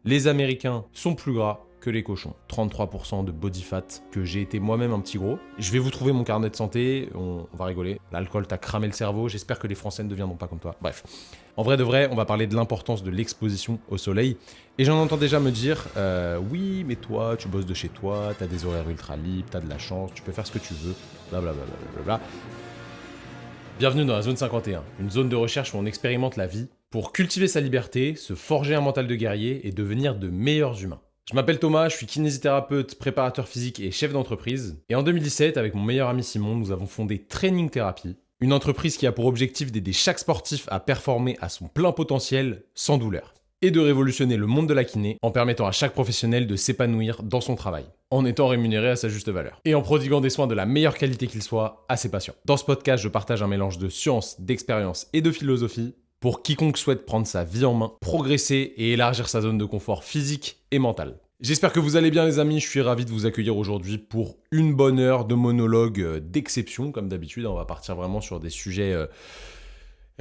Les Américains sont plus gras que les cochons. 33% de body fat, que j'ai été moi-même un petit gros. Je vais vous trouver mon carnet de santé, on va rigoler. L'alcool t'a cramé le cerveau, j'espère que les Français ne deviendront pas comme toi. Bref. En vrai de vrai, on va parler de l'importance de l'exposition au soleil. Et j'en entends déjà me dire, oui, mais toi, tu bosses de chez toi, t'as des horaires ultra libres, t'as de la chance, tu peux faire ce que tu veux, blablabla. Bienvenue dans la zone 51, une zone de recherche où on expérimente la vie pour cultiver sa liberté, se forger un mental de guerrier et devenir de meilleurs humains. Je m'appelle Thomas, je suis kinésithérapeute, préparateur physique et chef d'entreprise. Et en 2017, avec mon meilleur ami Simon, nous avons fondé Training Therapy, une entreprise qui a pour objectif d'aider chaque sportif à performer à son plein potentiel sans douleur. Et de révolutionner le monde de la kiné en permettant à chaque professionnel de s'épanouir dans son travail, en étant rémunéré à sa juste valeur, et en prodiguant des soins de la meilleure qualité qu'ils soient à ses patients. Dans ce podcast, je partage un mélange de science, d'expérience et de philosophie pour quiconque souhaite prendre sa vie en main, progresser et élargir sa zone de confort physique et mental. J'espère que vous allez bien les amis, je suis ravi de vous accueillir aujourd'hui pour une bonne heure de monologue d'exception, comme d'habitude. On va partir vraiment sur des sujets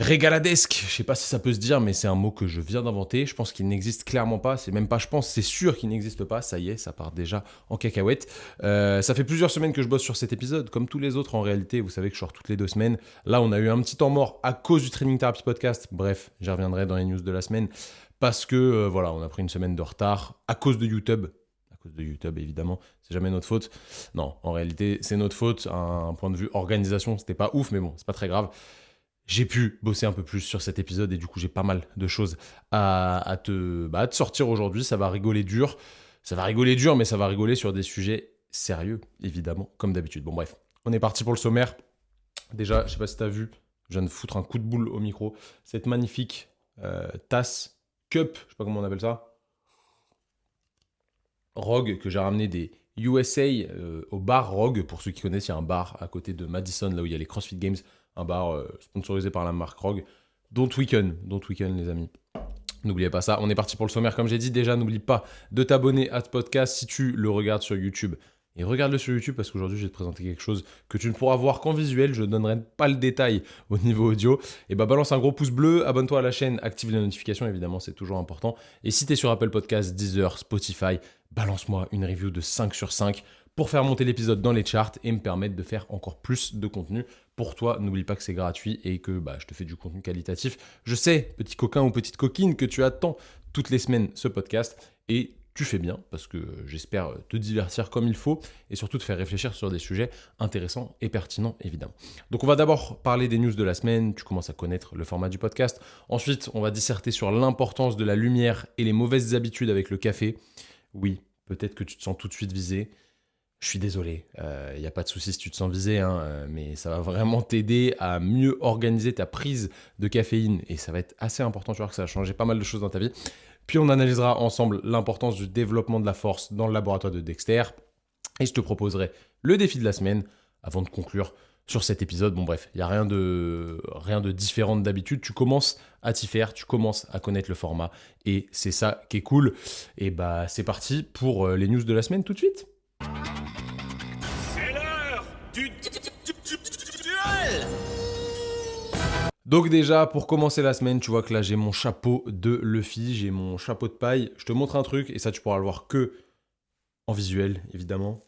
régaladesques, je sais pas si ça peut se dire, mais c'est un mot que je viens d'inventer, je pense qu'il n'existe clairement pas, c'est même pas je pense, c'est sûr qu'il n'existe pas, ça y est, ça part déjà en cacahuète. Ça fait plusieurs semaines que je bosse sur cet épisode, comme tous les autres en réalité, vous savez que je sors toutes les 2 semaines. Là on a eu un petit temps mort à cause du Training Therapy Podcast, bref, j'y reviendrai dans les news de la semaine, parce que voilà, on a pris une semaine de retard à cause de YouTube. À cause de YouTube évidemment, c'est jamais notre faute. Non, en réalité c'est notre faute, un point de vue organisation, c'était pas ouf, mais bon, c'est pas très grave. J'ai pu bosser un peu plus sur cet épisode et du coup j'ai pas mal de choses à te sortir aujourd'hui. Ça va rigoler dur, mais ça va rigoler sur des sujets sérieux, évidemment, comme d'habitude. Bon bref, on est parti pour le sommaire. Déjà, je sais pas si t'as vu, je viens de foutre un coup de boule au micro. Cette magnifique tasse, cup, je sais pas comment on appelle ça, Rogue, que j'ai ramené des USA au bar Rogue. Pour ceux qui connaissent, il y a un bar à côté de Madison, là où il y a les CrossFit Games. Un bar sponsorisé par la marque Rogue. Don't weekend les amis. N'oubliez pas ça. On est parti pour le sommaire. Comme j'ai dit déjà, n'oublie pas de t'abonner à ce podcast si tu le regardes sur YouTube. Et regarde-le sur YouTube parce qu'aujourd'hui, je vais te présenter quelque chose que tu ne pourras voir qu'en visuel. Je ne donnerai pas le détail au niveau audio. Et bah balance un gros pouce bleu, abonne-toi à la chaîne, active les notifications, évidemment, c'est toujours important. Et si tu es sur Apple Podcasts, Deezer, Spotify, balance-moi une review de 5 sur 5 pour faire monter l'épisode dans les charts et me permettre de faire encore plus de contenu pour toi. N'oublie pas que c'est gratuit et que je te fais du contenu qualitatif. Je sais, petit coquin ou petite coquine, que tu attends toutes les semaines ce podcast et tu fais bien parce que j'espère te divertir comme il faut et surtout te faire réfléchir sur des sujets intéressants et pertinents évidemment. Donc on va d'abord parler des news de la semaine, tu commences à connaître le format du podcast. Ensuite, on va disserter sur l'importance de la lumière et les mauvaises habitudes avec le café. Oui, peut-être que tu te sens tout de suite visé. Je suis désolé, il n'y a pas de souci si tu te sens visé, mais ça va vraiment t'aider à mieux organiser ta prise de caféine et ça va être assez important, tu vois que ça va changer pas mal de choses dans ta vie. Puis on analysera ensemble l'importance du développement de la force dans le laboratoire de Dexter et je te proposerai le défi de la semaine avant de conclure sur cet épisode. Bon bref, il n'y a rien de différent d'habitude, tu commences à t'y faire, tu commences à connaître le format et c'est ça qui est cool. Et c'est parti pour les news de la semaine tout de suite. C'est l'heure du duel. Donc déjà, pour commencer la semaine, tu vois que là, j'ai mon chapeau de Luffy, j'ai mon chapeau de paille. Je te montre un truc, et ça, tu pourras le voir que en visuel, évidemment.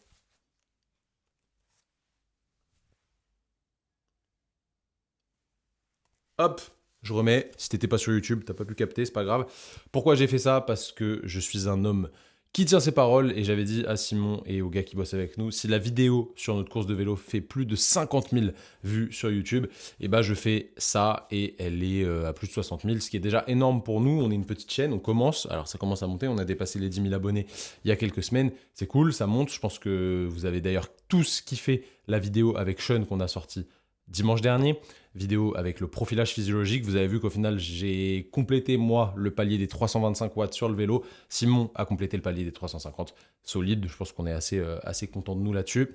Hop, je remets. Si t'étais pas sur YouTube, t'as pas pu capter, c'est pas grave. Pourquoi j'ai fait ça? Parce que je suis un homme qui tient ses paroles et j'avais dit à Simon et aux gars qui bossent avec nous, si la vidéo sur notre course de vélo fait plus de 50 000 vues sur YouTube, je fais ça et elle est à plus de 60 000, ce qui est déjà énorme pour nous. On est une petite chaîne, on commence, alors ça commence à monter, on a dépassé les 10 000 abonnés il y a quelques semaines, c'est cool, ça monte. Je pense que vous avez d'ailleurs tous kiffé la vidéo avec Sean qu'on a sortie dimanche dernier, vidéo avec le profilage physiologique. Vous avez vu qu'au final, j'ai complété, moi, le palier des 325 watts sur le vélo. Simon a complété le palier des 350. Solide, je pense qu'on est assez content de nous là-dessus.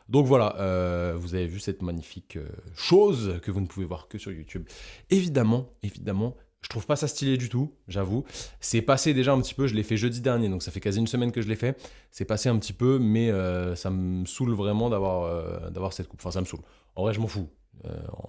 Donc voilà, vous avez vu cette magnifique chose que vous ne pouvez voir que sur YouTube. Évidemment, je trouve pas ça stylé du tout, j'avoue. C'est passé déjà un petit peu, je l'ai fait jeudi dernier, donc ça fait quasi une semaine que je l'ai fait. C'est passé un petit peu, mais ça me saoule vraiment d'avoir cette coupe. Enfin, ça me saoule. En vrai, je m'en fous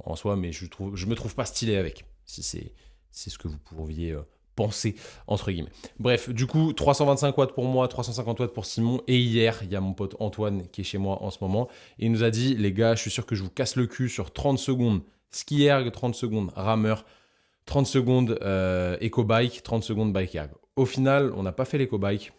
en soi, mais je me trouve pas stylé avec. Si c'est ce que vous pourriez penser, entre guillemets. Bref, du coup, 325 watts pour moi, 350 watts pour Simon. Et hier, il y a mon pote Antoine qui est chez moi en ce moment. Et il nous a dit, les gars, je suis sûr que je vous casse le cul sur 30 secondes. Ski erg, 30 secondes rameur, 30 secondes éco-bike, 30 secondes bike erg. Au final, on n'a pas fait l'éco-bike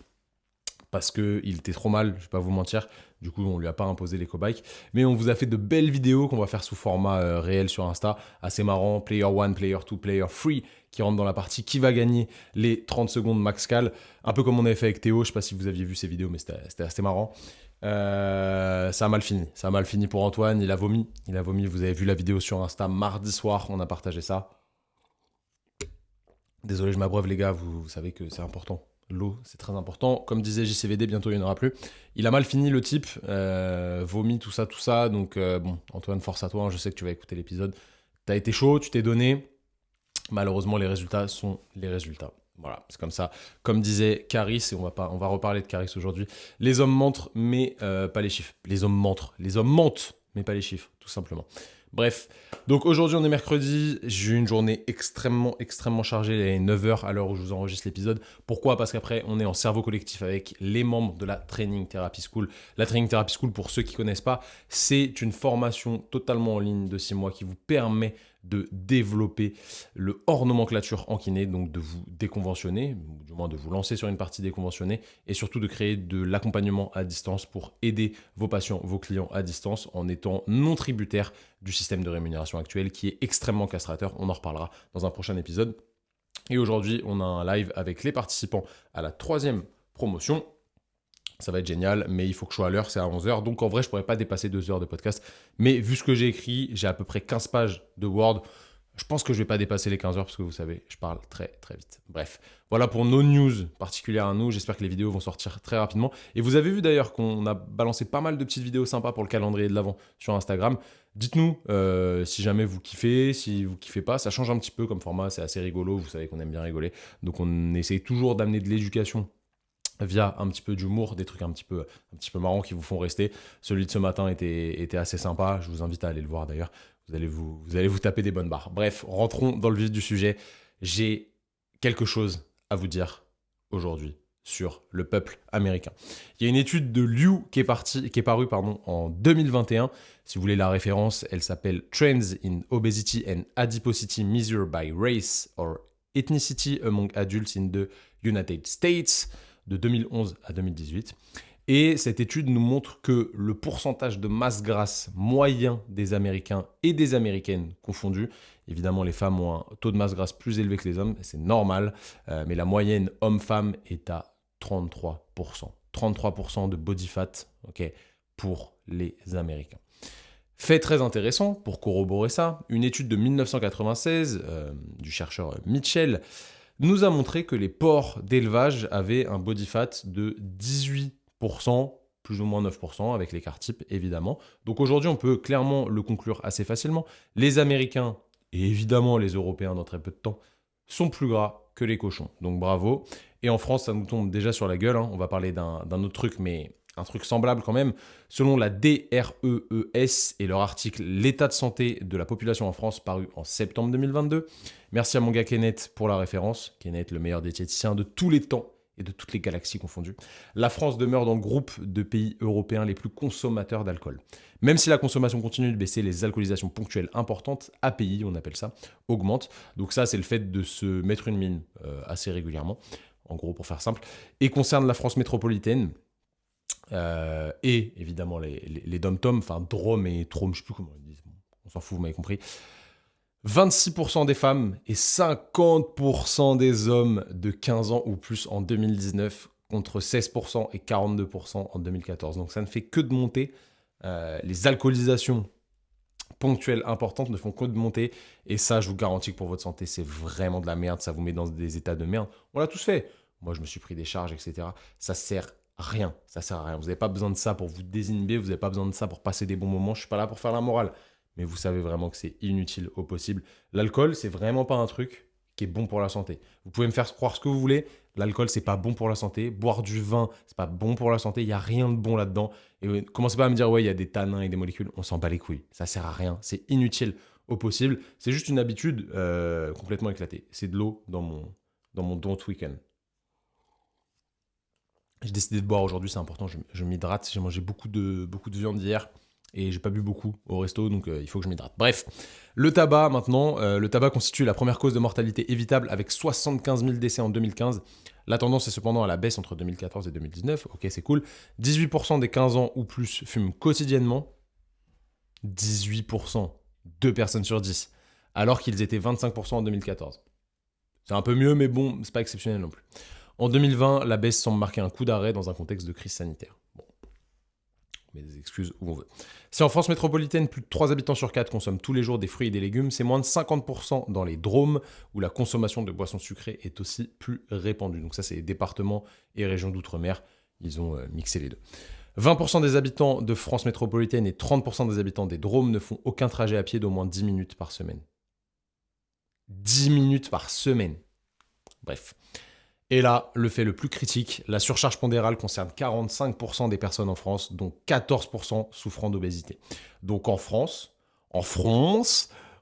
parce qu'il était trop mal, je ne vais pas vous mentir. Du coup, on ne lui a pas imposé l'éco-bike. Mais on vous a fait de belles vidéos qu'on va faire sous format réel sur Insta. Assez marrant, player 1, player 2, player 3 qui rentre dans la partie qui va gagner les 30 secondes max cal. Un peu comme on avait fait avec Théo, je ne sais pas si vous aviez vu ces vidéos, mais c'était assez marrant. Ça a mal fini. Ça a mal fini pour Antoine, il a vomi. Vous avez vu la vidéo sur Insta mardi soir, on a partagé ça. Désolé, je m'abreuve les gars, vous savez que c'est important. L'eau, c'est très important. Comme disait JCVD, bientôt il n'y en aura plus. Il a mal fini le type, vomi, tout ça. Donc bon, Antoine, force à toi, hein, je sais que tu vas écouter l'épisode. T'as été chaud, tu t'es donné. Malheureusement, les résultats sont les résultats. Voilà, c'est comme ça. Comme disait Caris, et on va reparler de Caris aujourd'hui, les hommes mentent, mais pas les chiffres. Les hommes mentent, mais pas les chiffres, tout simplement. Bref, donc aujourd'hui on est mercredi, j'ai eu une journée extrêmement chargée, il est 9h à l'heure où je vous enregistre l'épisode. Pourquoi ? Parce qu'après on est en cerveau collectif avec les membres de la Training Therapy School. La Training Therapy School, pour ceux qui ne connaissent pas, c'est une formation totalement en ligne de 6 mois qui vous permet de développer le hors nomenclature en kiné, donc de vous déconventionner, ou du moins de vous lancer sur une partie déconventionnée, et surtout de créer de l'accompagnement à distance pour aider vos patients, vos clients à distance en étant non tributaire du système de rémunération actuel qui est extrêmement castrateur. On en reparlera dans un prochain épisode. Et aujourd'hui, on a un live avec les participants à la 3e promotion. Ça va être génial, mais il faut que je sois à l'heure, c'est à 11h. Donc en vrai, je ne pourrais pas dépasser 2 heures de podcast. Mais vu ce que j'ai écrit, j'ai à peu près 15 pages de Word. Je pense que je ne vais pas dépasser les 15 heures parce que vous savez, je parle très vite. Bref, voilà pour nos news particulières à nous. J'espère que les vidéos vont sortir très rapidement. Et vous avez vu d'ailleurs qu'on a balancé pas mal de petites vidéos sympas pour le calendrier de l'Avent sur Instagram. Dites-nous si jamais vous kiffez, si vous kiffez pas. Ça change un petit peu comme format, c'est assez rigolo. Vous savez qu'on aime bien rigoler. Donc on essaye toujours d'amener de l'éducation via un petit peu d'humour, des trucs un petit peu marrants qui vous font rester. Celui de ce matin était assez sympa. Je vous invite à aller le voir d'ailleurs. Vous allez vous taper des bonnes barres. Bref, rentrons dans le vif du sujet. J'ai quelque chose à vous dire aujourd'hui sur le peuple américain. Il y a une étude de Liu qui est parue en 2021. Si vous voulez la référence, elle s'appelle Trends in Obesity and Adiposity Measured by Race or Ethnicity Among Adults in the United States de 2011 à 2018. Et cette étude nous montre que le pourcentage de masse grasse moyen des Américains et des Américaines confondus, évidemment les femmes ont un taux de masse grasse plus élevé que les hommes, c'est normal, mais la moyenne homme-femme est à 33%. 33% de body fat, okay, pour les Américains. Fait très intéressant, pour corroborer ça, une étude de 1996 du chercheur Mitchell nous a montré que les porcs d'élevage avaient un body fat de 18%, plus ou moins 9%, avec l'écart type, évidemment. Donc aujourd'hui, on peut clairement le conclure assez facilement. Les Américains, et évidemment les Européens dans très peu de temps, sont plus gras que les cochons. Donc bravo. Et en France, ça nous tombe déjà sur la gueule. On va parler d'un autre truc, mais un truc semblable quand même. Selon la DREES et leur article « L'état de santé de la population en France » paru en septembre 2022. Merci à mon gars Kenneth pour la référence. Kenneth, le meilleur diététicien de tous les temps et de toutes les galaxies confondues. La France demeure dans le groupe de pays européens les plus consommateurs d'alcool. Même si la consommation continue de baisser, les alcoolisations ponctuelles importantes, API on appelle ça, augmentent. Donc ça, c'est le fait de se mettre une mine assez régulièrement, en gros pour faire simple, et concerne la France métropolitaine. Et évidemment les dom-tom, enfin Drôme et Trôme, je sais plus comment ils disent, on s'en fout, vous m'avez compris. 26% des femmes et 50% des hommes de 15 ans ou plus en 2019 contre 16% et 42% en 2014. Donc ça ne fait que de monter. Les alcoolisations ponctuelles importantes ne font que de monter. Et ça, je vous garantis que pour votre santé, c'est vraiment de la merde. Ça vous met dans des états de merde. On l'a tous fait. Moi, je me suis pris des charges, etc. Ça sert à rien. Ça sert à rien. Vous n'avez pas besoin de ça pour vous désinhiber. Vous n'avez pas besoin de ça pour passer des bons moments. Je ne suis pas là pour faire la morale. Mais vous savez vraiment que c'est inutile au possible. L'alcool, c'est vraiment pas un truc qui est bon pour la santé. Vous pouvez me faire croire ce que vous voulez. L'alcool, c'est pas bon pour la santé. Boire du vin, c'est pas bon pour la santé. Il n'y a rien de bon là-dedans. Et commencez pas à me dire, ouais, il y a des tanins et des molécules. On s'en bat les couilles. Ça sert à rien. C'est inutile au possible. C'est juste une habitude complètement éclatée. C'est de l'eau dans dans mon don't weekend. J'ai décidé de boire aujourd'hui, c'est important, je m'hydrate. J'ai mangé beaucoup de viande hier et j'ai pas bu beaucoup au resto, donc il faut que je m'hydrate. Bref, le tabac maintenant, le tabac constitue la première cause de mortalité évitable avec 75 000 décès en 2015. La tendance est cependant à la baisse entre 2014 et 2019, ok c'est cool. 18% des 15 ans ou plus fument quotidiennement. 18%, 2 personnes sur 10, alors qu'ils étaient 25% en 2014. C'est un peu mieux, mais bon, c'est pas exceptionnel non plus. En 2020, la baisse semble marquer un coup d'arrêt dans un contexte de crise sanitaire. Bon, on met des excuses où on veut. Si en France métropolitaine, plus de 3 habitants sur 4 consomment tous les jours des fruits et des légumes, c'est moins de 50% dans les Drômes, où la consommation de boissons sucrées est aussi plus répandue. Donc ça, c'est les départements et régions d'outre-mer. Ils ont mixé les deux. 20% des habitants de France métropolitaine et 30% des habitants des Drômes ne font aucun trajet à pied d'au moins 10 minutes par semaine. 10 minutes par semaine. Bref. Et là, le fait le plus critique, la surcharge pondérale concerne 45% des personnes en France, dont 14% souffrant d'obésité. Donc en France,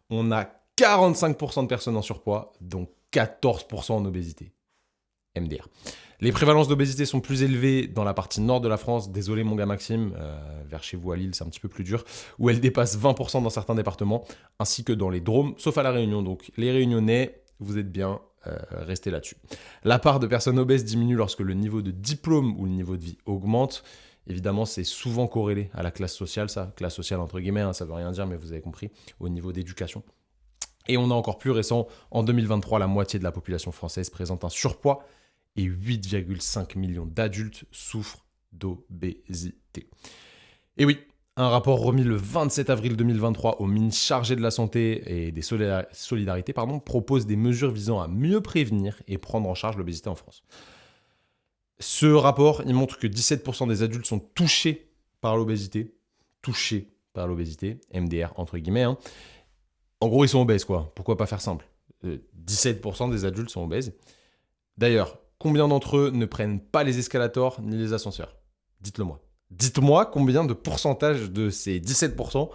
on a 45% de personnes en surpoids, dont 14% en obésité. MDR. Les prévalences d'obésité sont plus élevées dans la partie nord de la France, désolé mon gars Maxime, vers chez vous à Lille c'est un petit peu plus dur, où elles dépassent 20% dans certains départements, ainsi que dans les Drômes, sauf à La Réunion. Donc les Réunionnais, vous êtes bien, restez là-dessus. La part de personnes obèses diminue lorsque le niveau de diplôme ou le niveau de vie augmente. Évidemment, c'est souvent corrélé à la classe sociale, ça, classe sociale entre guillemets, hein, ça veut rien dire, mais vous avez compris, au niveau d'éducation. Et on a encore plus récent, en 2023, la moitié de la population française présente un surpoids et 8,5 millions d'adultes souffrent d'obésité. Et oui, un rapport remis le 27 avril 2023 au ministre chargé de la Santé et des Solidarités propose des mesures visant à mieux prévenir et prendre en charge l'obésité en France. Ce rapport, il montre que 17% des adultes sont touchés par l'obésité, MDR entre guillemets. Hein. En gros, ils sont obèses, quoi. Pourquoi pas faire simple 17% des adultes sont obèses. D'ailleurs, combien d'entre eux ne prennent pas les escalators ni les ascenseurs? Dites-le moi. Dites-moi combien de pourcentage de ces 17%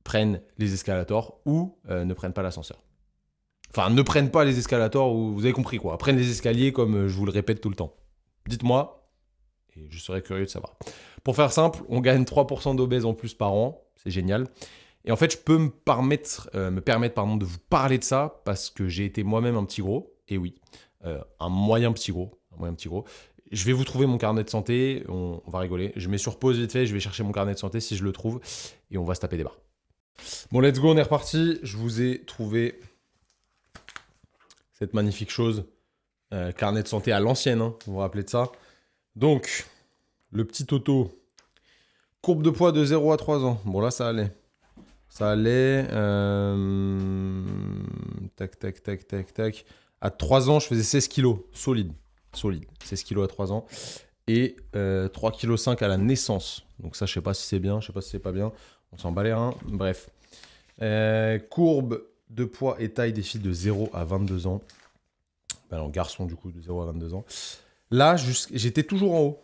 prennent les escalators ou ne prennent pas l'ascenseur. Enfin, ne prennent pas les escalators ou vous avez compris quoi. Prennent les escaliers comme je vous le répète tout le temps. Dites-moi et je serais curieux de savoir. Pour faire simple, on gagne 3% d'obèses en plus par an. C'est génial. Et en fait, je peux me permettre de vous parler de ça parce que j'ai été moi-même un petit gros. Et oui, un moyen petit gros. Je vais vous trouver mon carnet de santé, on va rigoler. Je mets sur pause vite fait, je vais chercher mon carnet de santé si je le trouve et on va se taper des barres. Bon, let's go, on est reparti. Je vous ai trouvé cette magnifique chose. Carnet de santé à l'ancienne, hein, vous vous rappelez de ça. Donc, le petit Toto. Courbe de poids de 0 à 3 ans. Bon, là, ça allait. Tac. À 3 ans, je faisais 16 kilos. Solide. 16 kilos à 3 ans. Et 3,5 kg à la naissance. Donc ça, je sais pas si c'est bien, je sais pas si c'est pas bien. On s'en bat les reins. Bref. Courbe de poids et taille des filles de 0 à 22 ans. Alors, garçon, du coup, de 0 à 22 ans. Là, j'étais toujours en haut.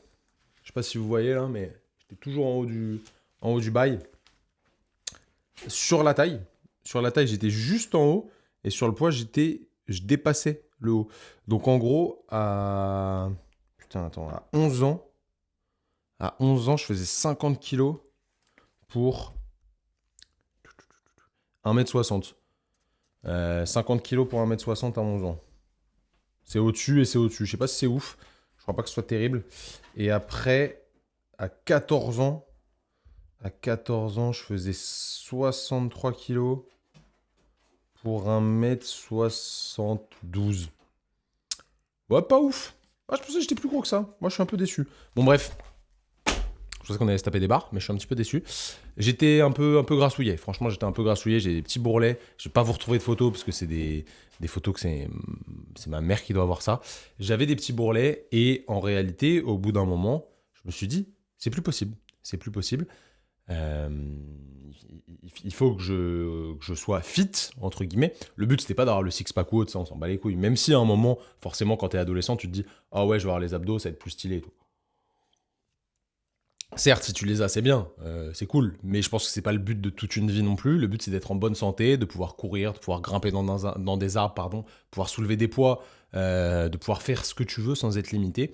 Je sais pas si vous voyez là, mais j'étais toujours en haut du bail. Sur la taille, j'étais juste en haut. Et sur le poids, je dépassais le haut. Donc en gros, à 11 ans, je faisais 50 kilos pour 1m60. 50 kilos pour 1m60 à 11 ans. C'est au-dessus et c'est au-dessus. Je sais pas si c'est ouf. Je crois pas que ce soit terrible. Et après, à 14 ans, je faisais 63 kilos pour 1m72. Ouais, pas ouf. Ah, je pensais que j'étais plus gros que ça. Moi, je suis un peu déçu. Bon, bref. Je pensais qu'on allait se taper des barres, mais je suis un petit peu déçu. J'étais un peu grassouillé. Franchement, j'étais un peu grassouillé. J'ai des petits bourrelets. Je vais pas vous retrouver de photos parce que c'est des photos que c'est ma mère qui doit avoir ça. J'avais des petits bourrelets et en réalité, au bout d'un moment, je me suis dit, c'est plus possible. Il faut que je sois fit, entre guillemets. Le but, c'était pas d'avoir le six-pack ou autre, ça, on s'en bat les couilles. Même si à un moment, forcément, quand t'es adolescent, tu te dis « Ah ouais, je vais avoir les abdos, ça va être plus stylé et tout. » Certes, si tu les as, c'est bien, c'est cool, mais je pense que c'est pas le but de toute une vie non plus. Le but, c'est d'être en bonne santé, de pouvoir courir, de pouvoir grimper dans des arbres, pardon, pouvoir soulever des poids, de pouvoir faire ce que tu veux sans être limité.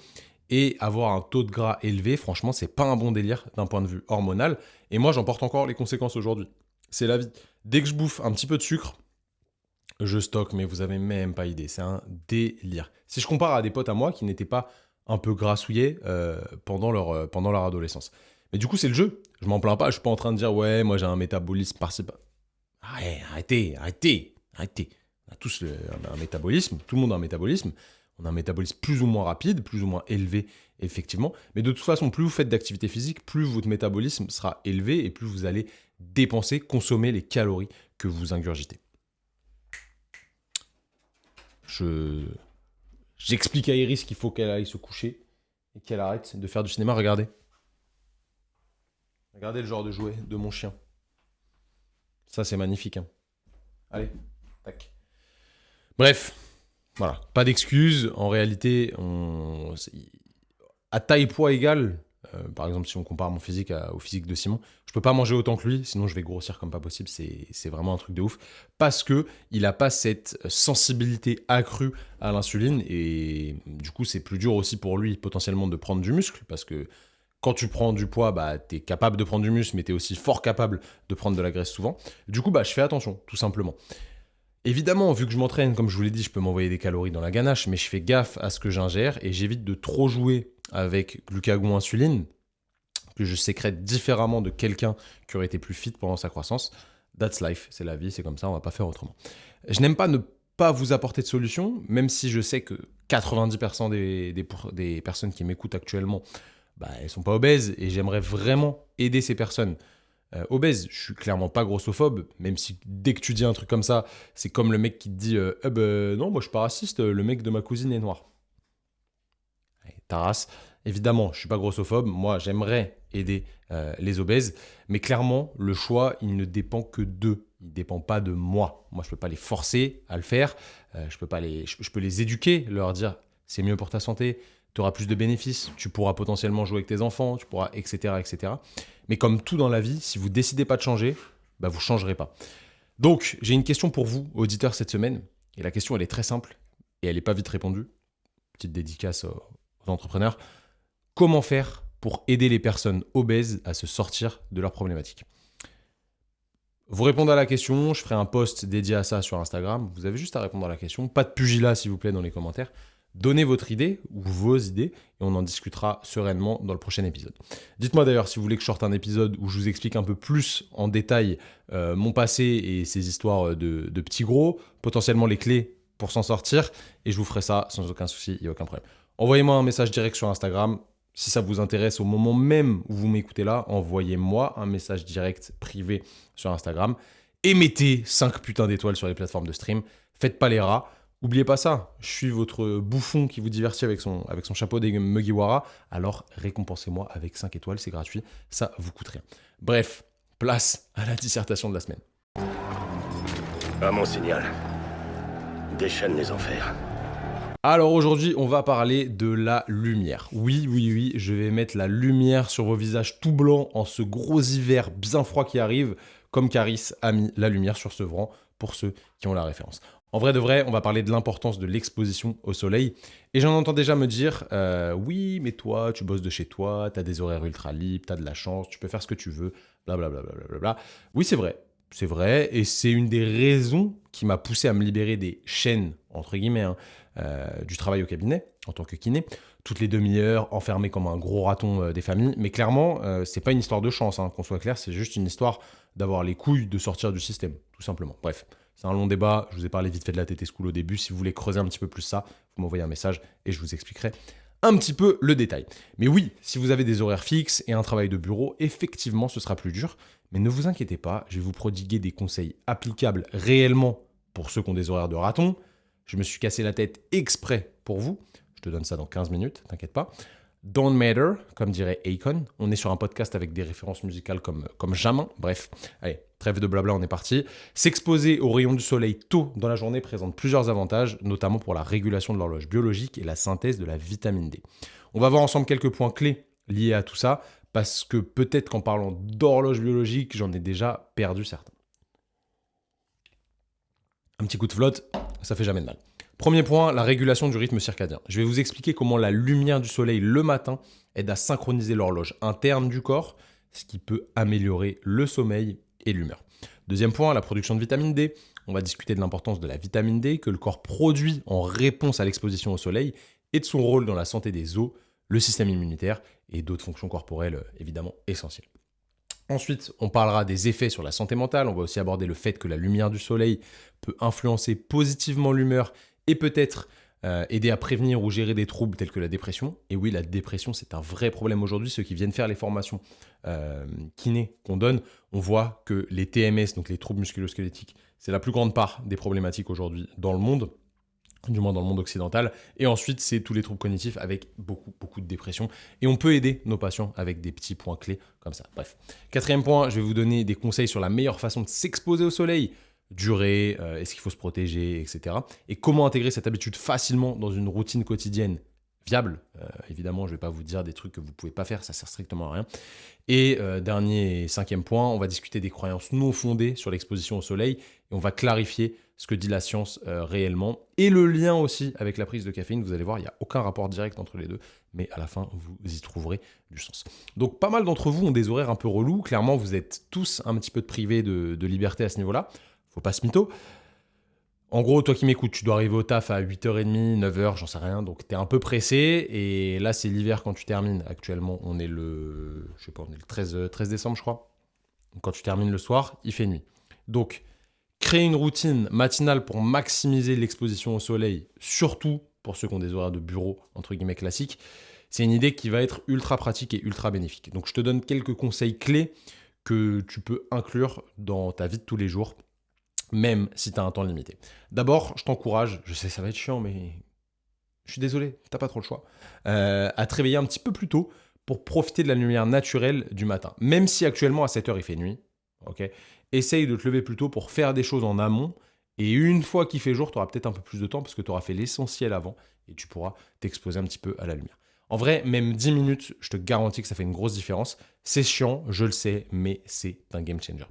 Et avoir un taux de gras élevé, franchement, c'est pas un bon délire d'un point de vue hormonal. Et moi, j'en porte encore les conséquences aujourd'hui. C'est la vie. Dès que je bouffe un petit peu de sucre, je stocke, mais vous avez même pas idée. C'est un délire. Si je compare à des potes à moi qui n'étaient pas un peu grassouillés pendant leur adolescence. Mais du coup, c'est le jeu. Je m'en plains pas. Je suis pas en train de dire, ouais, moi j'ai un métabolisme par-ci. Arrêtez. On a tous un métabolisme. Tout le monde a un métabolisme. On a un métabolisme plus ou moins rapide, plus ou moins élevé, effectivement. Mais de toute façon, plus vous faites d'activité physique, plus votre métabolisme sera élevé et plus vous allez dépenser, consommer les calories que vous ingurgitez. J'explique à Iris qu'il faut qu'elle aille se coucher et qu'elle arrête de faire du cinéma. Regardez. Regardez le genre de jouet de mon chien. Ça, c'est magnifique. Hein. Allez, tac. Bref, voilà. Pas d'excuses. En réalité, à taille poids égale, par exemple, si on compare mon physique au physique de Simon, je peux pas manger autant que lui, sinon je vais grossir comme pas possible. C'est vraiment un truc de ouf. Parce que il a pas cette sensibilité accrue à l'insuline et du coup, c'est plus dur aussi pour lui potentiellement de prendre du muscle parce que quand tu prends du poids, bah, tu es capable de prendre du muscle, mais tu es aussi fort capable de prendre de la graisse souvent. Du coup, bah, je fais attention, tout simplement. Évidemment, vu que je m'entraîne, comme je vous l'ai dit, je peux m'envoyer des calories dans la ganache, mais je fais gaffe à ce que j'ingère et j'évite de trop jouer avec glucagon-insuline, que je sécrète différemment de quelqu'un qui aurait été plus fit pendant sa croissance. That's life, c'est la vie, c'est comme ça, on va pas faire autrement. Je n'aime pas ne pas vous apporter de solution, même si je sais que 90% des personnes qui m'écoutent actuellement, bah, elles sont pas obèses et j'aimerais vraiment aider ces personnes. Obèse, je suis clairement pas grossophobe, même si dès que tu dis un truc comme ça, c'est comme le mec qui te dit non, moi je suis pas raciste, le mec de ma cousine est noir. Allez, ta race. Évidemment, je suis pas grossophobe, moi j'aimerais aider les obèses, mais clairement, le choix, il ne dépend que d'eux, il ne dépend pas de moi. Moi, je peux pas les forcer à le faire, je peux les éduquer, leur dire c'est mieux pour ta santé, tu auras plus de bénéfices, tu pourras potentiellement jouer avec tes enfants, tu pourras, etc., etc. Mais comme tout dans la vie, si vous décidez pas de changer, bah vous changerez pas. Donc, j'ai une question pour vous, auditeurs, cette semaine. Et la question, elle est très simple et elle n'est pas vite répondue. Petite dédicace aux entrepreneurs. Comment faire pour aider les personnes obèses à se sortir de leurs problématiques? Vous répondez à la question, je ferai un post dédié à ça sur Instagram. Vous avez juste à répondre à la question. Pas de pugilat, s'il vous plaît, dans les commentaires. Donnez votre idée ou vos idées et on en discutera sereinement dans le prochain épisode. Dites-moi d'ailleurs si vous voulez que je sorte un épisode où je vous explique un peu plus en détail mon passé et ces histoires de petits gros, potentiellement les clés pour s'en sortir et je vous ferai ça sans aucun souci, il n'y a aucun problème. Envoyez-moi un message direct sur Instagram. Si ça vous intéresse au moment même où vous m'écoutez là, envoyez-moi un message direct privé sur Instagram et mettez 5 putains d'étoiles sur les plateformes de stream. Faites pas les rats. Oubliez pas ça, je suis votre bouffon qui vous divertit avec son chapeau des Mugiwara, alors récompensez-moi avec 5 étoiles, c'est gratuit, ça vous coûte rien. Bref, place à la dissertation de la semaine. À mon signal, déchaîne les enfers. Alors aujourd'hui, on va parler de la lumière. Oui, je vais mettre la lumière sur vos visages tout blancs en ce gros hiver bien froid qui arrive, comme Caris a mis la lumière sur ce Sevran, pour ceux qui ont la référence. En vrai de vrai, on va parler de l'importance de l'exposition au soleil. Et j'en entends déjà me dire, oui, mais toi, tu bosses de chez toi, tu as des horaires ultra libres, tu as de la chance, tu peux faire ce que tu veux, blablabla. Oui, c'est vrai, et c'est une des raisons qui m'a poussé à me libérer des chaînes, entre guillemets, du travail au cabinet, en tant que kiné, toutes les demi-heures, enfermé comme un gros raton des familles. Mais clairement, c'est pas une histoire de chance, qu'on soit clair, c'est juste une histoire d'avoir les couilles de sortir du système, tout simplement. Bref. C'est un long débat, je vous ai parlé vite fait de la TT School au début. Si vous voulez creuser un petit peu plus ça, vous m'envoyez un message et je vous expliquerai un petit peu le détail. Mais oui, si vous avez des horaires fixes et un travail de bureau, effectivement, ce sera plus dur. Mais ne vous inquiétez pas, je vais vous prodiguer des conseils applicables réellement pour ceux qui ont des horaires de raton. Je me suis cassé la tête exprès pour vous. Je te donne ça dans 15 minutes, t'inquiète pas. Don't matter, comme dirait Akon. On est sur un podcast avec des références musicales comme jamais. Bref, allez, trêve de blabla, on est parti. S'exposer aux rayons du soleil tôt dans la journée présente plusieurs avantages, notamment pour la régulation de l'horloge biologique et la synthèse de la vitamine D. On va voir ensemble quelques points clés liés à tout ça. parce que peut-être qu'en parlant d'horloge biologique, j'en ai déjà perdu certains. Un petit coup de flotte, ça fait jamais de mal. Premier point, la régulation du rythme circadien. Je vais vous expliquer comment la lumière du soleil le matin aide à synchroniser l'horloge interne du corps, ce qui peut améliorer le sommeil et l'humeur. Deuxième point, la production de vitamine D. On va discuter de l'importance de la vitamine D que le corps produit en réponse à l'exposition au soleil et de son rôle dans la santé des os, le système immunitaire et d'autres fonctions corporelles évidemment essentielles. Ensuite, on parlera des effets sur la santé mentale. On va aussi aborder le fait que la lumière du soleil peut influencer positivement l'humeur et peut-être aider à prévenir ou gérer des troubles tels que la dépression. Et oui, la dépression, c'est un vrai problème aujourd'hui. Ceux qui viennent faire les formations kiné qu'on donne, on voit que les TMS, donc les troubles musculo-squelettiques, c'est la plus grande part des problématiques aujourd'hui dans le monde, du moins dans le monde occidental. Et ensuite, c'est tous les troubles cognitifs avec beaucoup de dépression. Et on peut aider nos patients avec des petits points clés comme ça. Bref. Quatrième point, je vais vous donner des conseils sur la meilleure façon de s'exposer au soleil. Durée, est-ce qu'il faut se protéger, etc. Et comment intégrer cette habitude facilement dans une routine quotidienne viable. Évidemment, je ne vais pas vous dire des trucs que vous ne pouvez pas faire, ça sert strictement à rien. Et dernier et cinquième point, on va discuter des croyances non fondées sur l'exposition au soleil et on va clarifier ce que dit la science réellement et le lien aussi avec la prise de caféine. Vous allez voir, il n'y a aucun rapport direct entre les deux, mais à la fin, vous y trouverez du sens. Donc, pas mal d'entre vous ont des horaires un peu relous. Clairement, vous êtes tous un petit peu privés de liberté à ce niveau-là. Faut pas se mytho. En gros, toi qui m'écoutes, tu dois arriver au taf à 8h30, 9h, j'en sais rien, donc tu es un peu pressé, et là c'est l'hiver quand tu termines. Actuellement, on est le 13 décembre, je crois. Donc, quand tu termines le soir, il fait nuit. Donc, créer une routine matinale pour maximiser l'exposition au soleil, surtout pour ceux qui ont des horaires de bureau, entre guillemets classiques, c'est une idée qui va être ultra pratique et ultra bénéfique. Donc, je te donne quelques conseils clés que tu peux inclure dans ta vie de tous les jours, même si tu as un temps limité. D'abord, je t'encourage, je sais ça va être chiant, mais je suis désolé, t'as pas trop le choix, à te réveiller un petit peu plus tôt pour profiter de la lumière naturelle du matin. Même si actuellement à 7h il fait nuit, ok, essaye de te lever plus tôt pour faire des choses en amont, et une fois qu'il fait jour, tu auras peut-être un peu plus de temps parce que tu auras fait l'essentiel avant et tu pourras t'exposer un petit peu à la lumière. En vrai, même 10 minutes, je te garantis que ça fait une grosse différence. C'est chiant, je le sais, mais c'est un game changer.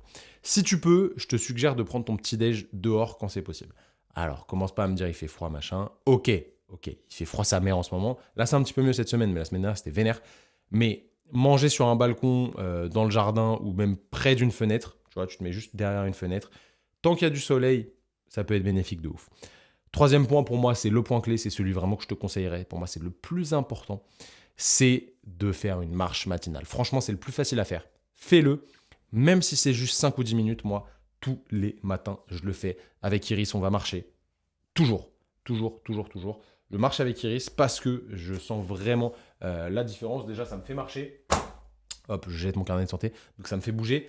Si tu peux, je te suggère de prendre ton petit-déj dehors quand c'est possible. Alors, commence pas à me dire il fait froid, machin. Ok, il fait froid sa mère en ce moment. Là, c'est un petit peu mieux cette semaine, mais la semaine dernière, c'était vénère. Mais manger sur un balcon, dans le jardin ou même près d'une fenêtre, tu vois, tu te mets juste derrière une fenêtre. Tant qu'il y a du soleil, ça peut être bénéfique de ouf. Troisième point pour moi, c'est le point clé, c'est celui vraiment que je te conseillerais. Pour moi, c'est le plus important, c'est de faire une marche matinale. Franchement, c'est le plus facile à faire. Fais-le, même si c'est juste 5 ou 10 minutes. Moi, tous les matins, je le fais. Avec Iris, on va marcher. Toujours. Je marche avec Iris parce que je sens vraiment la différence. Déjà, ça me fait marcher. Hop, je jette mon carnet de santé. Donc, ça me fait bouger.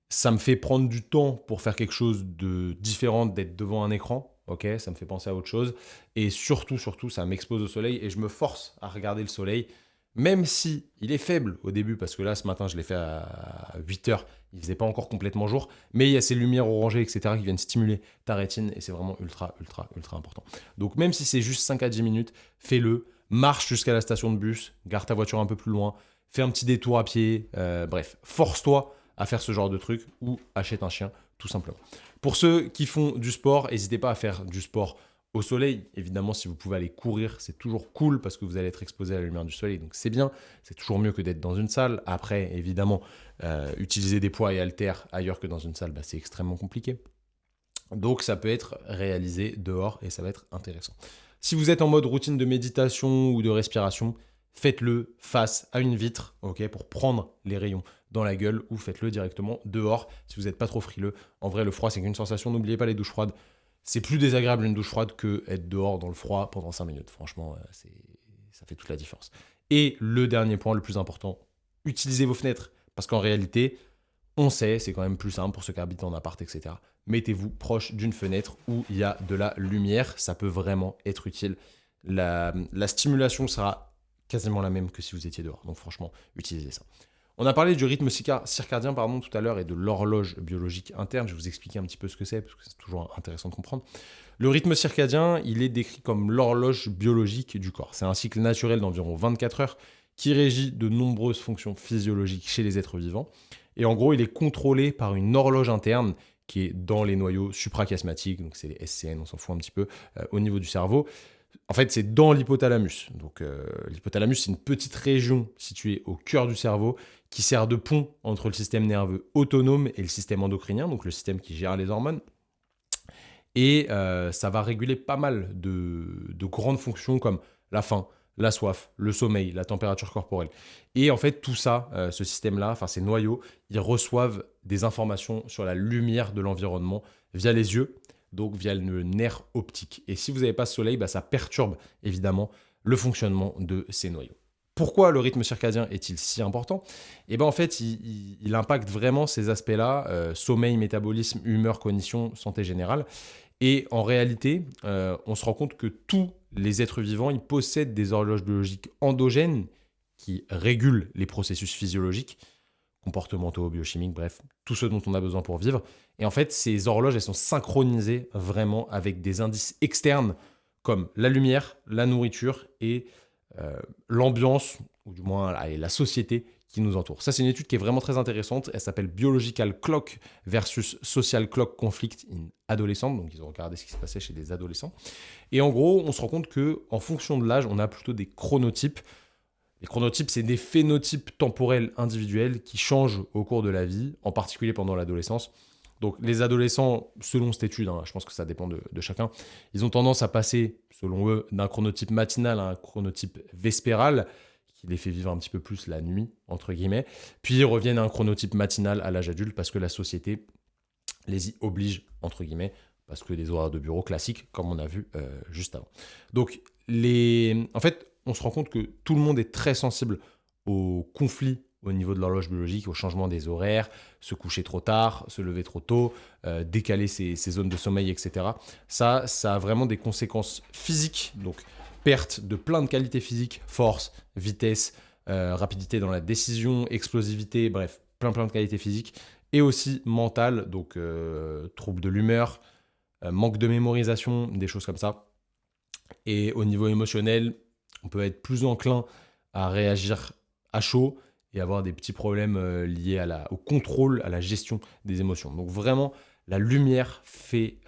Ça me fait prendre du temps pour faire quelque chose de différent d'être devant un écran. Ok, ça me fait penser à autre chose. Et surtout, ça m'expose au soleil et je me force à regarder le soleil, même si il est faible au début, parce que là, ce matin, je l'ai fait à 8h. Il faisait pas encore complètement jour, mais il y a ces lumières orangées, etc., qui viennent stimuler ta rétine et c'est vraiment ultra important. Donc, même si c'est juste 5 à 10 minutes, fais-le. Marche jusqu'à la station de bus, gare ta voiture un peu plus loin, fais un petit détour à pied. Bref, force-toi à faire ce genre de truc ou achète un chien, tout simplement. Pour ceux qui font du sport, n'hésitez pas à faire du sport au soleil. Évidemment, si vous pouvez aller courir, c'est toujours cool parce que vous allez être exposé à la lumière du soleil, donc c'est bien. C'est toujours mieux que d'être dans une salle. Après, évidemment, utiliser des poids et haltères ailleurs que dans une salle, c'est extrêmement compliqué. Donc, ça peut être réalisé dehors et ça va être intéressant. Si vous êtes en mode routine de méditation ou de respiration, faites-le face à une vitre, ok, pour prendre les rayons dans la gueule, ou faites-le directement dehors si vous n'êtes pas trop frileux. En vrai, le froid, c'est qu'une sensation. N'oubliez pas les douches froides. C'est plus désagréable une douche froide que être dehors dans le froid pendant 5 minutes. Franchement, ça fait toute la différence. Et le dernier point, le plus important, utilisez vos fenêtres. Parce qu'en réalité, on sait, c'est quand même plus simple pour ceux qui habitent en appart, etc. Mettez-vous proche d'une fenêtre où il y a de la lumière. Ça peut vraiment être utile. La stimulation sera quasiment la même que si vous étiez dehors. Donc franchement, utilisez ça. On a parlé du rythme circadien tout à l'heure et de l'horloge biologique interne. Je vais vous expliquer un petit peu ce que c'est parce que c'est toujours intéressant de comprendre. Le rythme circadien, il est décrit comme l'horloge biologique du corps. C'est un cycle naturel d'environ 24 heures qui régit de nombreuses fonctions physiologiques chez les êtres vivants. Et en gros, il est contrôlé par une horloge interne qui est dans les noyaux suprachiasmatiques, donc c'est les SCN, on s'en fout un petit peu, au niveau du cerveau. En fait, c'est dans l'hypothalamus. Donc, l'hypothalamus, c'est une petite région située au cœur du cerveau qui sert de pont entre le système nerveux autonome et le système endocrinien, donc le système qui gère les hormones. Et ça va réguler pas mal de grandes fonctions comme la faim, la soif, le sommeil, la température corporelle. Et en fait, tout ça, ce système-là, enfin ces noyaux, ils reçoivent des informations sur la lumière de l'environnement via les yeux, donc via le nerf optique. Et si vous n'avez pas ce soleil, ça perturbe évidemment le fonctionnement de ces noyaux. Pourquoi le rythme circadien est-il si important ? Et en fait, il impacte vraiment ces aspects-là, sommeil, métabolisme, humeur, cognition, santé générale. Et en réalité, on se rend compte que tous les êtres vivants, ils possèdent des horloges biologiques endogènes qui régulent les processus physiologiques, comportementaux, biochimiques, bref, tout ce dont on a besoin pour vivre. Et en fait, ces horloges, elles sont synchronisées vraiment avec des indices externes comme la lumière, la nourriture et l'ambiance, ou du moins la société qui nous entoure. Ça, c'est une étude qui est vraiment très intéressante. Elle s'appelle Biological Clock versus Social Clock Conflict in Adolescents. Donc, ils ont regardé ce qui se passait chez des adolescents. Et en gros, on se rend compte qu'en fonction de l'âge, on a plutôt des chronotypes. Les chronotypes, c'est des phénotypes temporels individuels qui changent au cours de la vie, en particulier pendant l'adolescence. Donc, les adolescents, selon cette étude, je pense que ça dépend de chacun, ils ont tendance à passer, selon eux, d'un chronotype matinal à un chronotype vespéral, qui les fait vivre un petit peu plus la nuit, entre guillemets. Puis ils reviennent à un chronotype matinal à l'âge adulte parce que la société les y oblige, entre guillemets, parce que des horaires de bureau classiques, comme on a vu juste avant. Donc, en fait, on se rend compte que tout le monde est très sensible aux conflits au niveau de l'horloge biologique, au changement des horaires, se coucher trop tard, se lever trop tôt, décaler ses zones de sommeil, etc. Ça a vraiment des conséquences physiques, donc perte de plein de qualités physiques, force, vitesse, rapidité dans la décision, explosivité, bref, plein de qualités physiques, et aussi mentales, donc troubles de l'humeur, manque de mémorisation, des choses comme ça. Et au niveau émotionnel, on peut être plus enclin à réagir à chaud et avoir des petits problèmes liés au contrôle, à la gestion des émotions. Donc vraiment, la lumière fait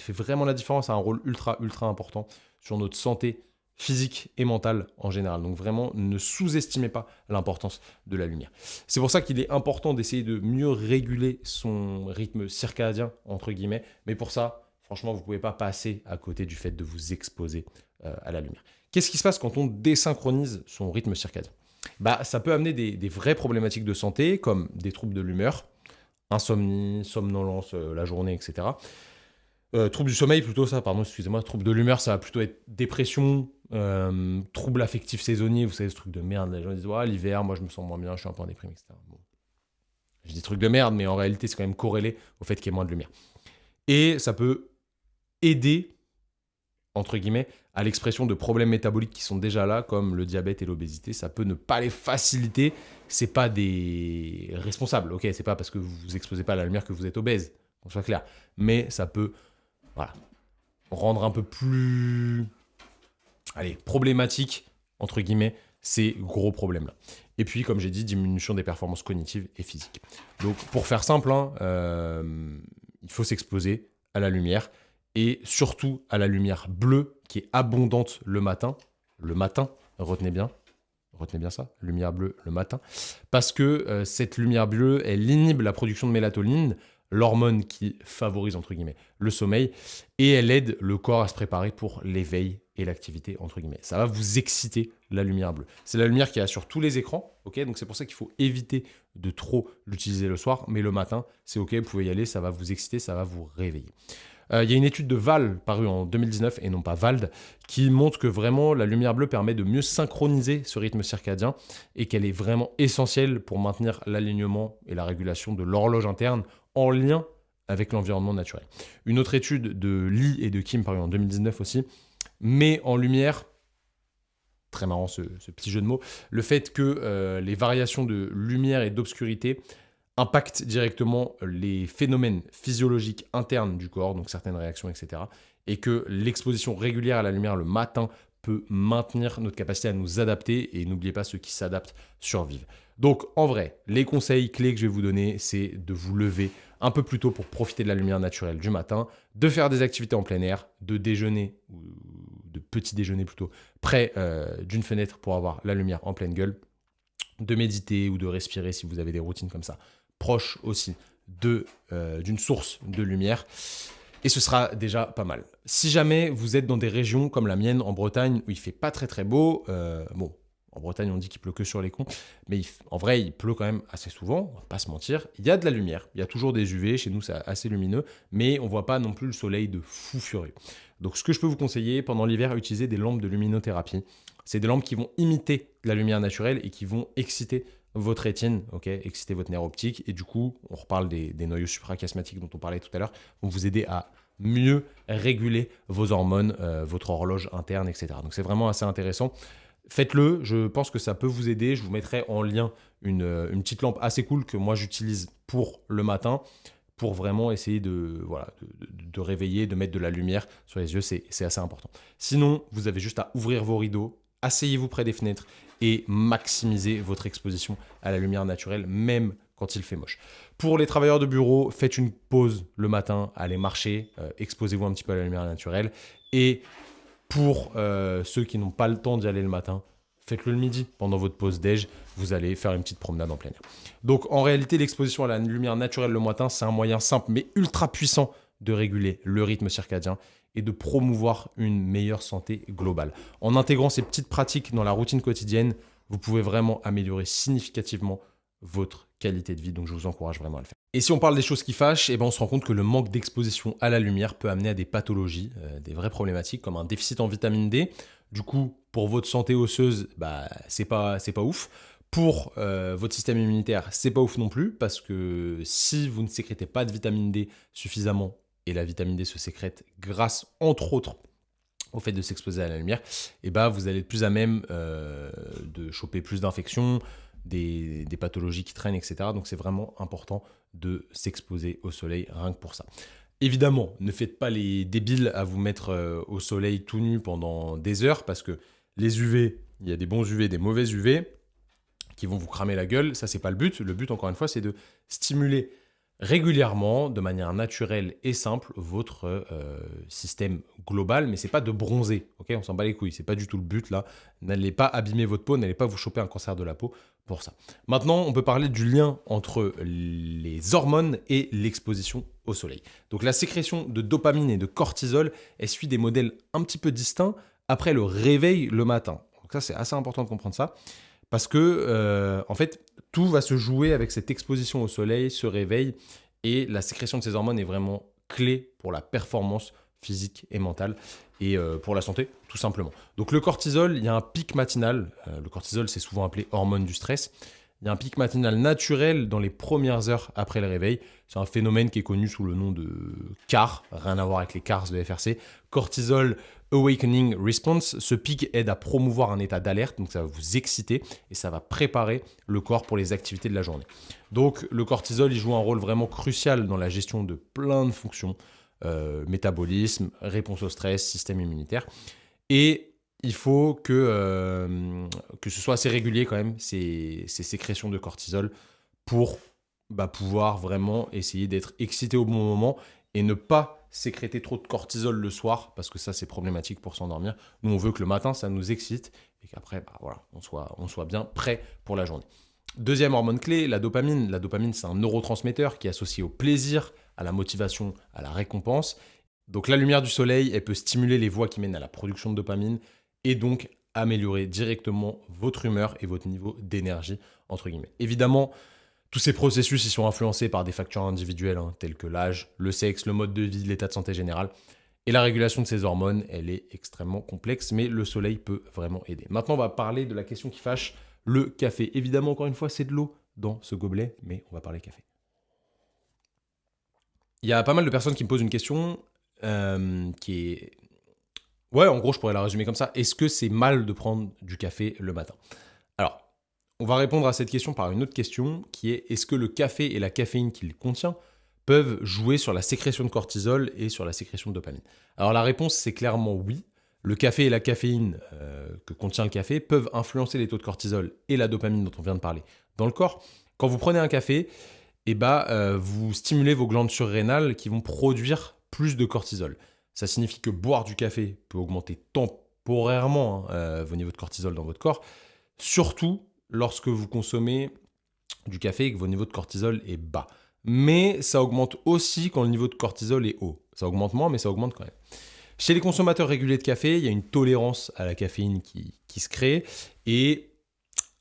vraiment la différence, a un rôle ultra important sur notre santé physique et mentale en général. Donc vraiment, ne sous-estimez pas l'importance de la lumière. C'est pour ça qu'il est important d'essayer de mieux réguler son rythme circadien, entre guillemets. Mais pour ça, franchement, vous ne pouvez pas passer à côté du fait de vous exposer à la lumière. Qu'est-ce qui se passe quand on désynchronise son rythme circadien ? Ça peut amener des vraies problématiques de santé, comme des troubles de l'humeur, insomnie, somnolence la journée, etc. Troubles du sommeil, plutôt ça, pardon, excusez-moi. Troubles de l'humeur, ça va plutôt être dépression, troubles affectifs saisonniers, vous savez, ce truc de merde. Les gens disent, l'hiver, moi je me sens moins bien, je suis un peu en déprime, etc. Bon. Je dis trucs de merde, mais en réalité, c'est quand même corrélé au fait qu'il y ait moins de lumière. Et ça peut aider, entre guillemets, à l'expression de problèmes métaboliques qui sont déjà là, comme le diabète et l'obésité. Ça peut ne pas les faciliter. C'est pas des responsables, ok ? C'est pas parce que vous vous exposez pas à la lumière que vous êtes obèse, qu'on soit clair. Mais ça peut, rendre un peu plus, problématique, entre guillemets, ces gros problèmes-là. Et puis, comme j'ai dit, diminution des performances cognitives et physiques. Donc, pour faire simple, il faut s'exposer à la lumière, et surtout à la lumière bleue qui est abondante le matin. Le matin, retenez bien ça, lumière bleue le matin, parce que cette lumière bleue, elle inhibe la production de mélatonine, l'hormone qui favorise, entre guillemets, le sommeil, et elle aide le corps à se préparer pour l'éveil et l'activité, entre guillemets. Ça va vous exciter, la lumière bleue. C'est la lumière qu'il y a sur tous les écrans, ok ? Donc c'est pour ça qu'il faut éviter de trop l'utiliser le soir, mais le matin, c'est ok, vous pouvez y aller, ça va vous exciter, ça va vous réveiller. Il y a une étude de Val parue en 2019, et non pas Vald, qui montre que vraiment la lumière bleue permet de mieux synchroniser ce rythme circadien et qu'elle est vraiment essentielle pour maintenir l'alignement et la régulation de l'horloge interne en lien avec l'environnement naturel. Une autre étude de Lee et de Kim parue en 2019 aussi met en lumière, très marrant ce petit jeu de mots, le fait que les variations de lumière et d'obscurité impacte directement les phénomènes physiologiques internes du corps, donc certaines réactions, etc. Et que l'exposition régulière à la lumière le matin peut maintenir notre capacité à nous adapter. Et n'oubliez pas, ceux qui s'adaptent survivent. Donc, en vrai, les conseils clés que je vais vous donner, c'est de vous lever un peu plus tôt pour profiter de la lumière naturelle du matin, de faire des activités en plein air, de déjeuner, ou de petit déjeuner plutôt, près d'une fenêtre pour avoir la lumière en pleine gueule, de méditer ou de respirer si vous avez des routines comme ça, proche aussi d'une source de lumière. Et ce sera déjà pas mal. Si jamais vous êtes dans des régions comme la mienne en Bretagne où il fait pas très très beau, bon, en Bretagne on dit qu'il pleut que sur les cons, mais en vrai il pleut quand même assez souvent, on va pas se mentir. Il y a de la lumière, il y a toujours des UV, chez nous c'est assez lumineux, mais on voit pas non plus le soleil de fou furieux. Donc ce que je peux vous conseiller pendant l'hiver, utilisez des lampes de luminothérapie. C'est des lampes qui vont imiter la lumière naturelle et qui vont exciter votre rétine, exciter votre nerf optique. Et du coup, on reparle des noyaux suprachiasmatiques dont on parlait tout à l'heure, vont vous aider à mieux réguler vos hormones, votre horloge interne, etc. Donc c'est vraiment assez intéressant. Faites-le, je pense que ça peut vous aider. Je vous mettrai en lien une petite lampe assez cool que moi j'utilise pour le matin, pour vraiment essayer de réveiller, de mettre de la lumière sur les yeux, c'est assez important. Sinon, vous avez juste à ouvrir vos rideaux, asseyez-vous près des fenêtres et maximisez votre exposition à la lumière naturelle, même quand il fait moche. Pour les travailleurs de bureau, faites une pause le matin, allez marcher, exposez-vous un petit peu à la lumière naturelle. Et pour ceux qui n'ont pas le temps d'y aller le matin, faites-le le midi. Pendant votre pause déj, vous allez faire une petite promenade en plein air. Donc en réalité, l'exposition à la lumière naturelle le matin, c'est un moyen simple mais ultra puissant de réguler le rythme circadien et de promouvoir une meilleure santé globale. En intégrant ces petites pratiques dans la routine quotidienne, vous pouvez vraiment améliorer significativement votre qualité de vie. Donc je vous encourage vraiment à le faire. Et si on parle des choses qui fâchent, on se rend compte que le manque d'exposition à la lumière peut amener à des pathologies, des vraies problématiques comme un déficit en vitamine D. Du coup, pour votre santé osseuse, c'est pas ouf. Pour votre système immunitaire, c'est pas ouf non plus, parce que si vous ne sécrétez pas de vitamine D suffisamment, et la vitamine D se sécrète grâce, entre autres, au fait de s'exposer à la lumière, vous allez être plus à même de choper plus d'infections, des pathologies qui traînent, etc. Donc c'est vraiment important de s'exposer au soleil, rien que pour ça. Évidemment, ne faites pas les débiles à vous mettre au soleil tout nu pendant des heures, parce que les UV, il y a des bons UV, des mauvais UV, qui vont vous cramer la gueule. Ça, c'est pas le but. Le but, encore une fois, c'est de stimuler régulièrement, de manière naturelle et simple, votre système global, mais c'est pas de bronzer, on s'en bat les couilles, c'est pas du tout le but là, n'allez pas abîmer votre peau, n'allez pas vous choper un cancer de la peau pour ça. Maintenant, on peut parler du lien entre les hormones et l'exposition au soleil. Donc la sécrétion de dopamine et de cortisol, elle suit des modèles un petit peu distincts après le réveil le matin. Donc ça, c'est assez important de comprendre ça. Parce que, en fait, tout va se jouer avec cette exposition au soleil, ce réveil, et la sécrétion de ces hormones est vraiment clé pour la performance physique et mentale, et pour la santé, tout simplement. Donc le cortisol, il y a un pic matinal, le cortisol c'est souvent appelé hormone du stress, il y a un pic matinal naturel dans les premières heures après le réveil. C'est un phénomène qui est connu sous le nom de CAR, rien à voir avec les CARS de FRC. Cortisol Awakening Response. Ce pic aide à promouvoir un état d'alerte, donc ça va vous exciter et ça va préparer le corps pour les activités de la journée. Donc le cortisol, il joue un rôle vraiment crucial dans la gestion de plein de fonctions, métabolisme, réponse au stress, système immunitaire. Et il faut que ce soit assez régulier quand même, ces sécrétions de cortisol, pour pouvoir vraiment essayer d'être excité au bon moment et ne pas sécréter trop de cortisol le soir, parce que ça c'est problématique pour s'endormir. Nous on veut que le matin ça nous excite et qu'après on soit bien prêt pour la journée. Deuxième hormone clé, la dopamine. La dopamine c'est un neurotransmetteur qui est associé au plaisir, à la motivation, à la récompense. Donc la lumière du soleil, elle peut stimuler les voies qui mènent à la production de dopamine et donc améliorer directement votre humeur et votre niveau d'énergie, entre guillemets. Évidemment, tous ces processus ils sont influencés par des facteurs individuels, tels que l'âge, le sexe, le mode de vie, l'état de santé général. Et la régulation de ces hormones, elle est extrêmement complexe, mais le soleil peut vraiment aider. Maintenant, on va parler de la question qui fâche, le café. Évidemment, encore une fois, c'est de l'eau dans ce gobelet, mais on va parler café. Il y a pas mal de personnes qui me posent une question qui est... Ouais, en gros, je pourrais la résumer comme ça. Est-ce que c'est mal de prendre du café le matin ? Alors, on va répondre à cette question par une autre question qui est: est-ce que le café et la caféine qu'il contient peuvent jouer sur la sécrétion de cortisol et sur la sécrétion de dopamine ? Alors la réponse, c'est clairement oui. Le café et la caféine que contient le café peuvent influencer les taux de cortisol et la dopamine dont on vient de parler dans le corps. Quand vous prenez un café, vous stimulez vos glandes surrénales qui vont produire plus de cortisol. Ça signifie que boire du café peut augmenter temporairement vos niveaux de cortisol dans votre corps, surtout lorsque vous consommez du café et que vos niveaux de cortisol est bas. Mais ça augmente aussi quand le niveau de cortisol est haut. Ça augmente moins, mais ça augmente quand même. Chez les consommateurs réguliers de café, il y a une tolérance à la caféine qui se crée et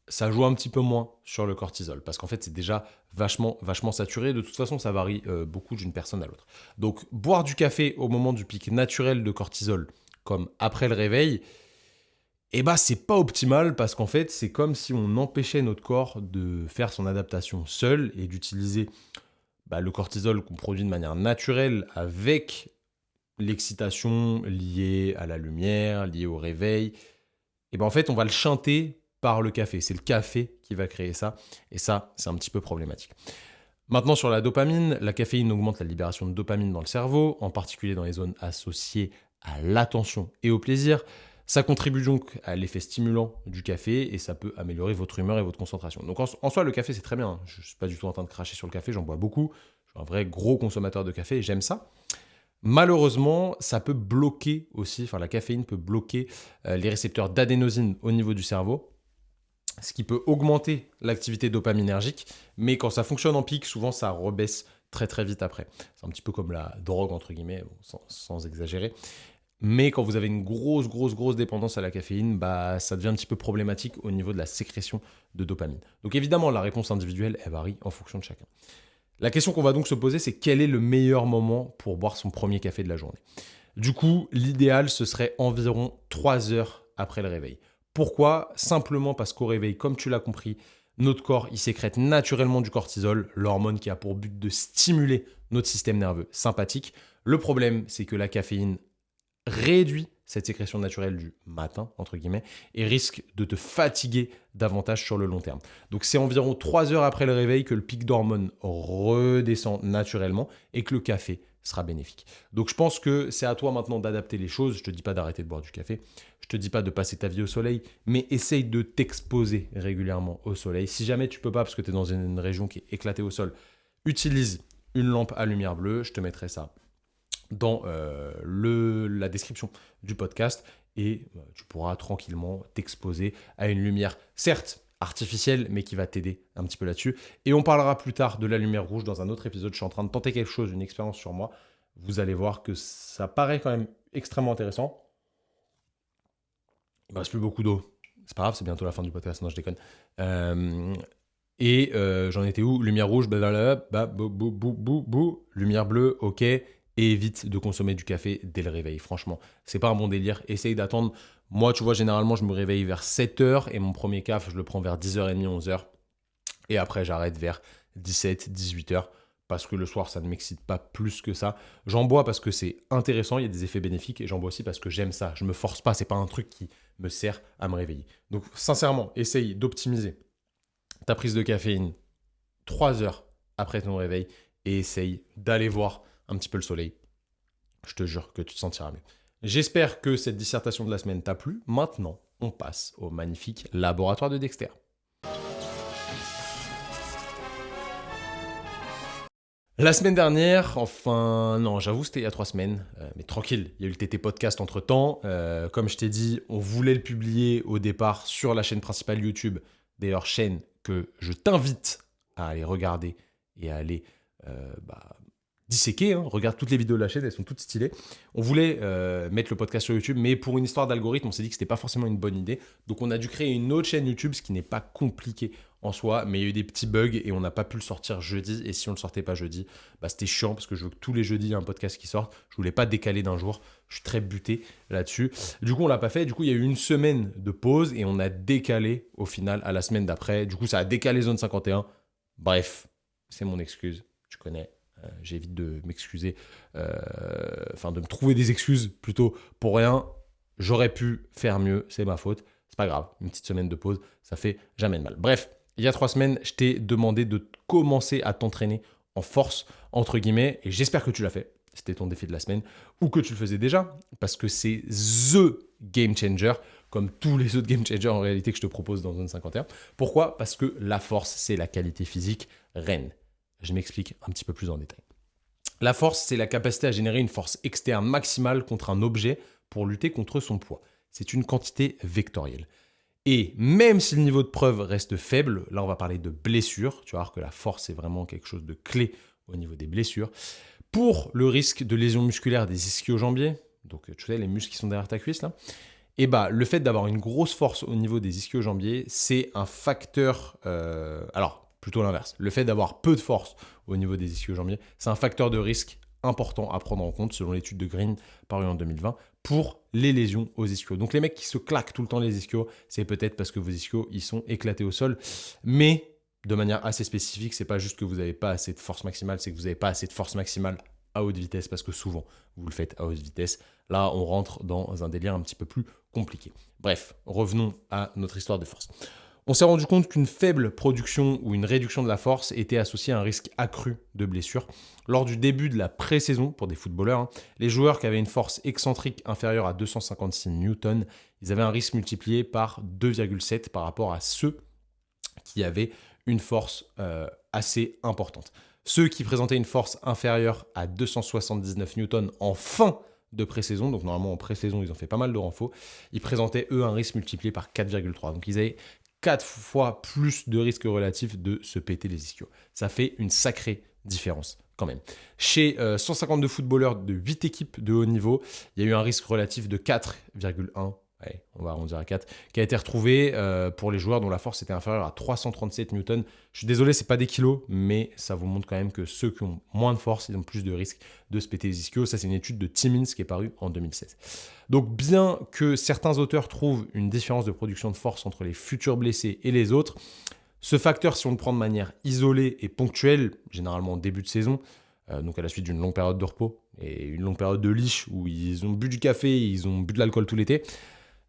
ça joue un petit peu moins sur le cortisol parce qu'en fait, c'est déjà vachement saturé. De toute façon, ça varie beaucoup d'une personne à l'autre. Donc, boire du café au moment du pic naturel de cortisol, comme après le réveil, c'est pas optimal parce qu'en fait, c'est comme si on empêchait notre corps de faire son adaptation seul et d'utiliser le cortisol qu'on produit de manière naturelle avec l'excitation liée à la lumière, liée au réveil. En fait, on va le shunter par le café. C'est le café qui va créer ça. Et ça, c'est un petit peu problématique. Maintenant, sur la dopamine, la caféine augmente la libération de dopamine dans le cerveau, en particulier dans les zones associées à l'attention et au plaisir. Ça contribue donc à l'effet stimulant du café et ça peut améliorer votre humeur et votre concentration. Donc en soi, le café, c'est très bien. Je ne suis pas du tout en train de cracher sur le café, j'en bois beaucoup. Je suis un vrai gros consommateur de café et j'aime ça. Malheureusement, ça peut bloquer aussi, la caféine peut bloquer les récepteurs d'adénosine au niveau du cerveau, ce qui peut augmenter l'activité dopaminergique, mais quand ça fonctionne en pic, souvent ça rebaisse très très vite après. C'est un petit peu comme la drogue, entre guillemets, sans exagérer. Mais quand vous avez une grosse dépendance à la caféine, ça devient un petit peu problématique au niveau de la sécrétion de dopamine. Donc évidemment, la réponse individuelle, elle varie en fonction de chacun. La question qu'on va donc se poser, c'est quel est le meilleur moment pour boire son premier café de la journée ? Du coup, l'idéal, ce serait environ 3 heures après le réveil. Pourquoi ? Simplement parce qu'au réveil, comme tu l'as compris, notre corps, il sécrète naturellement du cortisol, l'hormone qui a pour but de stimuler notre système nerveux sympathique. Le problème, c'est que la caféine réduit cette sécrétion naturelle du matin, entre guillemets, et risque de te fatiguer davantage sur le long terme. Donc c'est environ 3 heures après le réveil que le pic d'hormones redescend naturellement et que le café sera bénéfique. Donc je pense que c'est à toi maintenant d'adapter les choses. Je te dis pas d'arrêter de boire du café, je te dis pas de passer ta vie au soleil, mais essaye de t'exposer régulièrement au soleil. Si jamais tu peux pas parce que tu es dans une région qui est éclatée au sol, utilise une lampe à lumière bleue, je te mettrai ça dans la description du podcast et tu pourras tranquillement t'exposer à une lumière, certes artificielle, mais qui va t'aider un petit peu là-dessus. Et on parlera plus tard de la lumière rouge dans un autre épisode. Je suis en train de tenter quelque chose, une expérience sur moi. Vous allez voir que ça paraît quand même extrêmement intéressant. Il ne me reste plus beaucoup d'eau. C'est pas grave, c'est bientôt la fin du podcast. Non, je déconne. J'en étais où ? Lumière rouge, lumière bleue, ok. Et évite de consommer du café dès le réveil. Franchement, c'est pas un bon délire. Essaye d'attendre. Moi, tu vois, généralement, je me réveille vers 7h et mon premier café, je le prends vers 10h30, 11h. Et après, j'arrête vers 17, 18h parce que le soir, ça ne m'excite pas plus que ça. J'en bois parce que c'est intéressant, il y a des effets bénéfiques et j'en bois aussi parce que j'aime ça. Je me force pas, c'est pas un truc qui me sert à me réveiller. Donc, sincèrement, essaye d'optimiser ta prise de caféine 3 heures après ton réveil et essaye d'aller voir un petit peu le soleil. Je te jure que tu te sentiras mieux. J'espère que cette dissertation de la semaine t'a plu. Maintenant, on passe au magnifique laboratoire de Dexter. La semaine dernière, j'avoue c'était il y a 3 semaines, mais tranquille, il y a eu le TT Podcast entre-temps. Comme je t'ai dit, on voulait le publier au départ sur la chaîne principale YouTube, d'ailleurs chaîne que je t'invite à aller regarder et à aller disséquer, regarde toutes les vidéos de la chaîne, elles sont toutes stylées. On voulait mettre le podcast sur YouTube, mais pour une histoire d'algorithme, on s'est dit que c'était pas forcément une bonne idée. Donc on a dû créer une autre chaîne YouTube, ce qui n'est pas compliqué en soi, mais il y a eu des petits bugs et on n'a pas pu le sortir jeudi. Et si on le sortait pas jeudi, c'était chiant parce que je veux que tous les jeudis il y ait un podcast qui sorte. Je voulais pas décaler d'un jour. Je suis très buté là-dessus. Du coup, on l'a pas fait. Du coup, il y a eu une semaine de pause et on a décalé au final à la semaine d'après. Du coup, ça a décalé Zone 51. Bref, c'est mon excuse. Tu connais. J'évite de m'excuser, de me trouver des excuses plutôt pour rien. J'aurais pu faire mieux, c'est ma faute. C'est pas grave, une petite semaine de pause, ça fait jamais de mal. Bref, il y a 3 semaines, je t'ai demandé de commencer à t'entraîner en force, entre guillemets, et j'espère que tu l'as fait. c'était ton défi de la semaine, ou que tu le faisais déjà, parce que c'est THE game changer, comme tous les autres game changers en réalité que je te propose dans Zone 51. Pourquoi ? Parce que la force, c'est la qualité physique reine. Je m'explique un petit peu plus en détail. La force, c'est la capacité à générer une force externe maximale contre un objet pour lutter contre son poids. C'est une quantité vectorielle. Et même si le niveau de preuve reste faible, là on va parler de blessures, tu vas voir que la force est vraiment quelque chose de clé au niveau des blessures. Pour le risque de lésion musculaire des ischio-jambiers, donc tu sais les muscles qui sont derrière ta cuisse là, et bah le fait d'avoir une grosse force au niveau des ischio-jambiers, c'est un facteur, alors plutôt l'inverse, le fait d'avoir peu de force au niveau des ischio-jambiers, c'est un facteur de risque important à prendre en compte selon l'étude de Green parue en 2020 pour les lésions aux ischios. Donc les mecs qui se claquent tout le temps les ischios, c'est peut-être parce que vos ischios ils sont éclatés au sol, mais de manière assez spécifique, c'est pas juste que vous n'avez pas assez de force maximale, c'est que vous n'avez pas assez de force maximale à haute vitesse parce que souvent vous le faites à haute vitesse. Là, on rentre dans un délire un petit peu plus compliqué. Bref, revenons à notre histoire de force. On s'est rendu compte qu'une faible production ou une réduction de la force était associée à un risque accru de blessure. Lors du début de la pré-saison, pour des footballeurs, les joueurs qui avaient une force excentrique inférieure à 256 newtons, ils avaient un risque multiplié par 2,7 par rapport à ceux qui avaient une force assez importante. Ceux qui présentaient une force inférieure à 279 newtons en fin de pré-saison, donc normalement en pré-saison ils ont fait pas mal de renfaux, ils présentaient eux un risque multiplié par 4,3. Donc ils avaient 4 fois plus de risque relatif de se péter les ischios. Ça fait une sacrée différence quand même. Chez 152 footballeurs de 8 équipes de haut niveau, il y a eu un risque relatif de 4,1. Ouais, on va arrondir à 4, qui a été retrouvé pour les joueurs dont la force était inférieure à 337 newtons. Je suis désolé, c'est pas des kilos, mais ça vous montre quand même que ceux qui ont moins de force, ils ont plus de risques de se péter les ischios. Ça, c'est une étude de Timmins qui est parue en 2016. Donc, bien que certains auteurs trouvent une différence de production de force entre les futurs blessés et les autres, ce facteur, si on le prend de manière isolée et ponctuelle, généralement en début de saison, donc à la suite d'une longue période de repos et une longue période de liche où ils ont bu du café, ils ont bu de l'alcool tout l'été,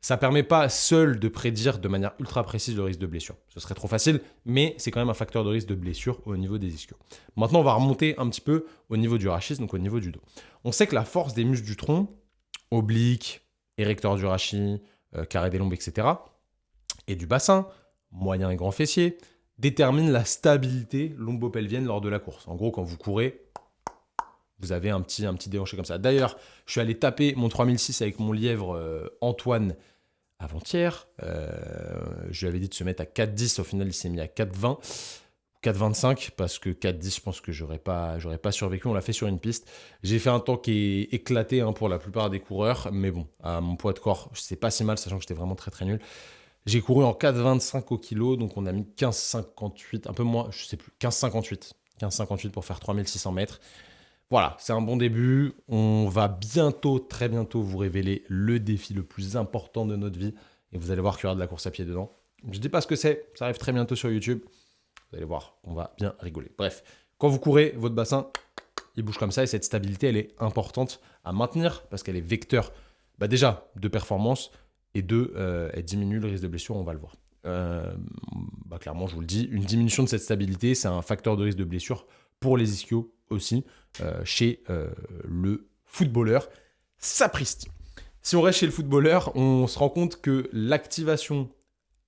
ça ne permet pas seul de prédire de manière ultra précise le risque de blessure. Ce serait trop facile, mais c'est quand même un facteur de risque de blessure au niveau des ischios. Maintenant, on va remonter un petit peu au niveau du rachis, donc au niveau du dos. On sait que la force des muscles du tronc, oblique, érecteur du rachis, carré des lombes, etc., et du bassin, moyen et grand fessier, détermine la stabilité lombo-pelvienne lors de la course. En gros, quand vous courez, vous avez un petit déhanché comme ça. D'ailleurs, je suis allé taper mon 3006 avec mon lièvre Antoine avant-hier. Je lui avais dit de se mettre à 4,10. Au final, il s'est mis à 4,20. 4,25 parce que 4,10, je pense que j'aurais pas survécu. On l'a fait sur une piste. J'ai fait un temps qui est éclaté pour la plupart des coureurs. Mais bon, à mon poids de corps, c'est pas si mal, sachant que j'étais vraiment très très nul. J'ai couru en 4,25 au kilo. Donc on a mis 15,58, un peu moins, je sais plus, 15,58. 15,58 pour faire 3600 mètres. Voilà, c'est un bon début. On va bientôt, très bientôt, vous révéler le défi le plus important de notre vie. Et vous allez voir qu'il y aura de la course à pied dedans. Je ne dis pas ce que c'est, ça arrive très bientôt sur YouTube. Vous allez voir, on va bien rigoler. Bref, quand vous courez, votre bassin, il bouge comme ça. Et cette stabilité, elle est importante à maintenir parce qu'elle est vecteur, déjà, de performance et elle diminue le risque de blessure, on va le voir. Clairement, je vous le dis, une diminution de cette stabilité, c'est un facteur de risque de blessure pour les ischios aussi, chez le footballeur sapristi. Si on reste chez le footballeur, on se rend compte que l'activation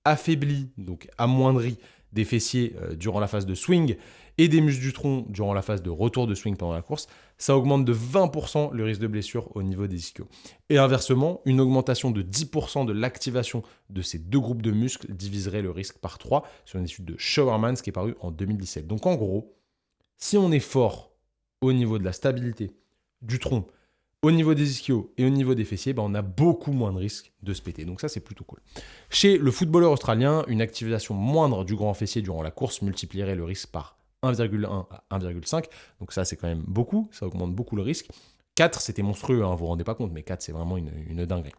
affaiblie, donc amoindrie des fessiers durant la phase de swing et des muscles du tronc durant la phase de retour de swing pendant la course, ça augmente de 20% le risque de blessure au niveau des ischios. Et inversement, une augmentation de 10% de l'activation de ces deux groupes de muscles diviserait le risque par 3 sur une étude de Schauermans qui est parue en 2017. Donc en gros, si on est fort au niveau de la stabilité du tronc, au niveau des ischios et au niveau des fessiers, on a beaucoup moins de risques de se péter. Donc ça, c'est plutôt cool. Chez le footballeur australien, une activation moindre du grand fessier durant la course multiplierait le risque par 1,1 à 1,5. Donc ça, c'est quand même beaucoup. Ça augmente beaucoup le risque. 4, c'était monstrueux, vous ne vous rendez pas compte, mais 4, c'est vraiment une dinguerie.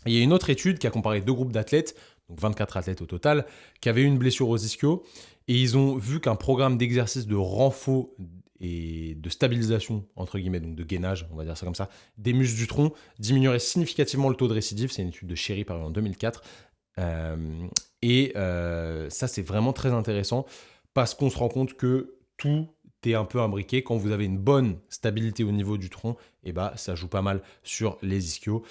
Et il y a une autre étude qui a comparé deux groupes d'athlètes, donc 24 athlètes au total, qui avaient eu une blessure aux ischios. Et ils ont vu qu'un programme d'exercice de renfort et de stabilisation, entre guillemets, donc de gainage, on va dire ça comme ça, des muscles du tronc, diminuerait significativement le taux de récidive. C'est une étude de Sherry parue en 2004. Ça, c'est vraiment très intéressant parce qu'on se rend compte que tout t'es un peu imbriqué. Quand vous avez une bonne stabilité au niveau du tronc, et bah ça joue pas mal sur les ischios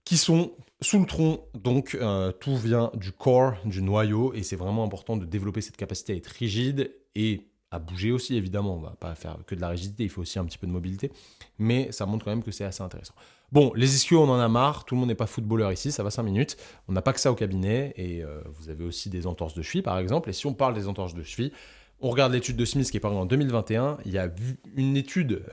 qui sont sous le tronc. Donc tout vient du corps, du noyau, et c'est vraiment important de développer cette capacité à être rigide et à bouger aussi, évidemment. On va pas faire que de la rigidité, il faut aussi un petit peu de mobilité, mais ça montre quand même que c'est assez intéressant. Bon, les ischios, on en a marre, tout le monde n'est pas footballeur ici, ça va 5 minutes, on n'a pas que ça au cabinet, et vous avez aussi des entorses de cheville, par exemple, et si on parle des entorses de cheville, on regarde l'étude de Smith qui est parue en 2021, il y a une étude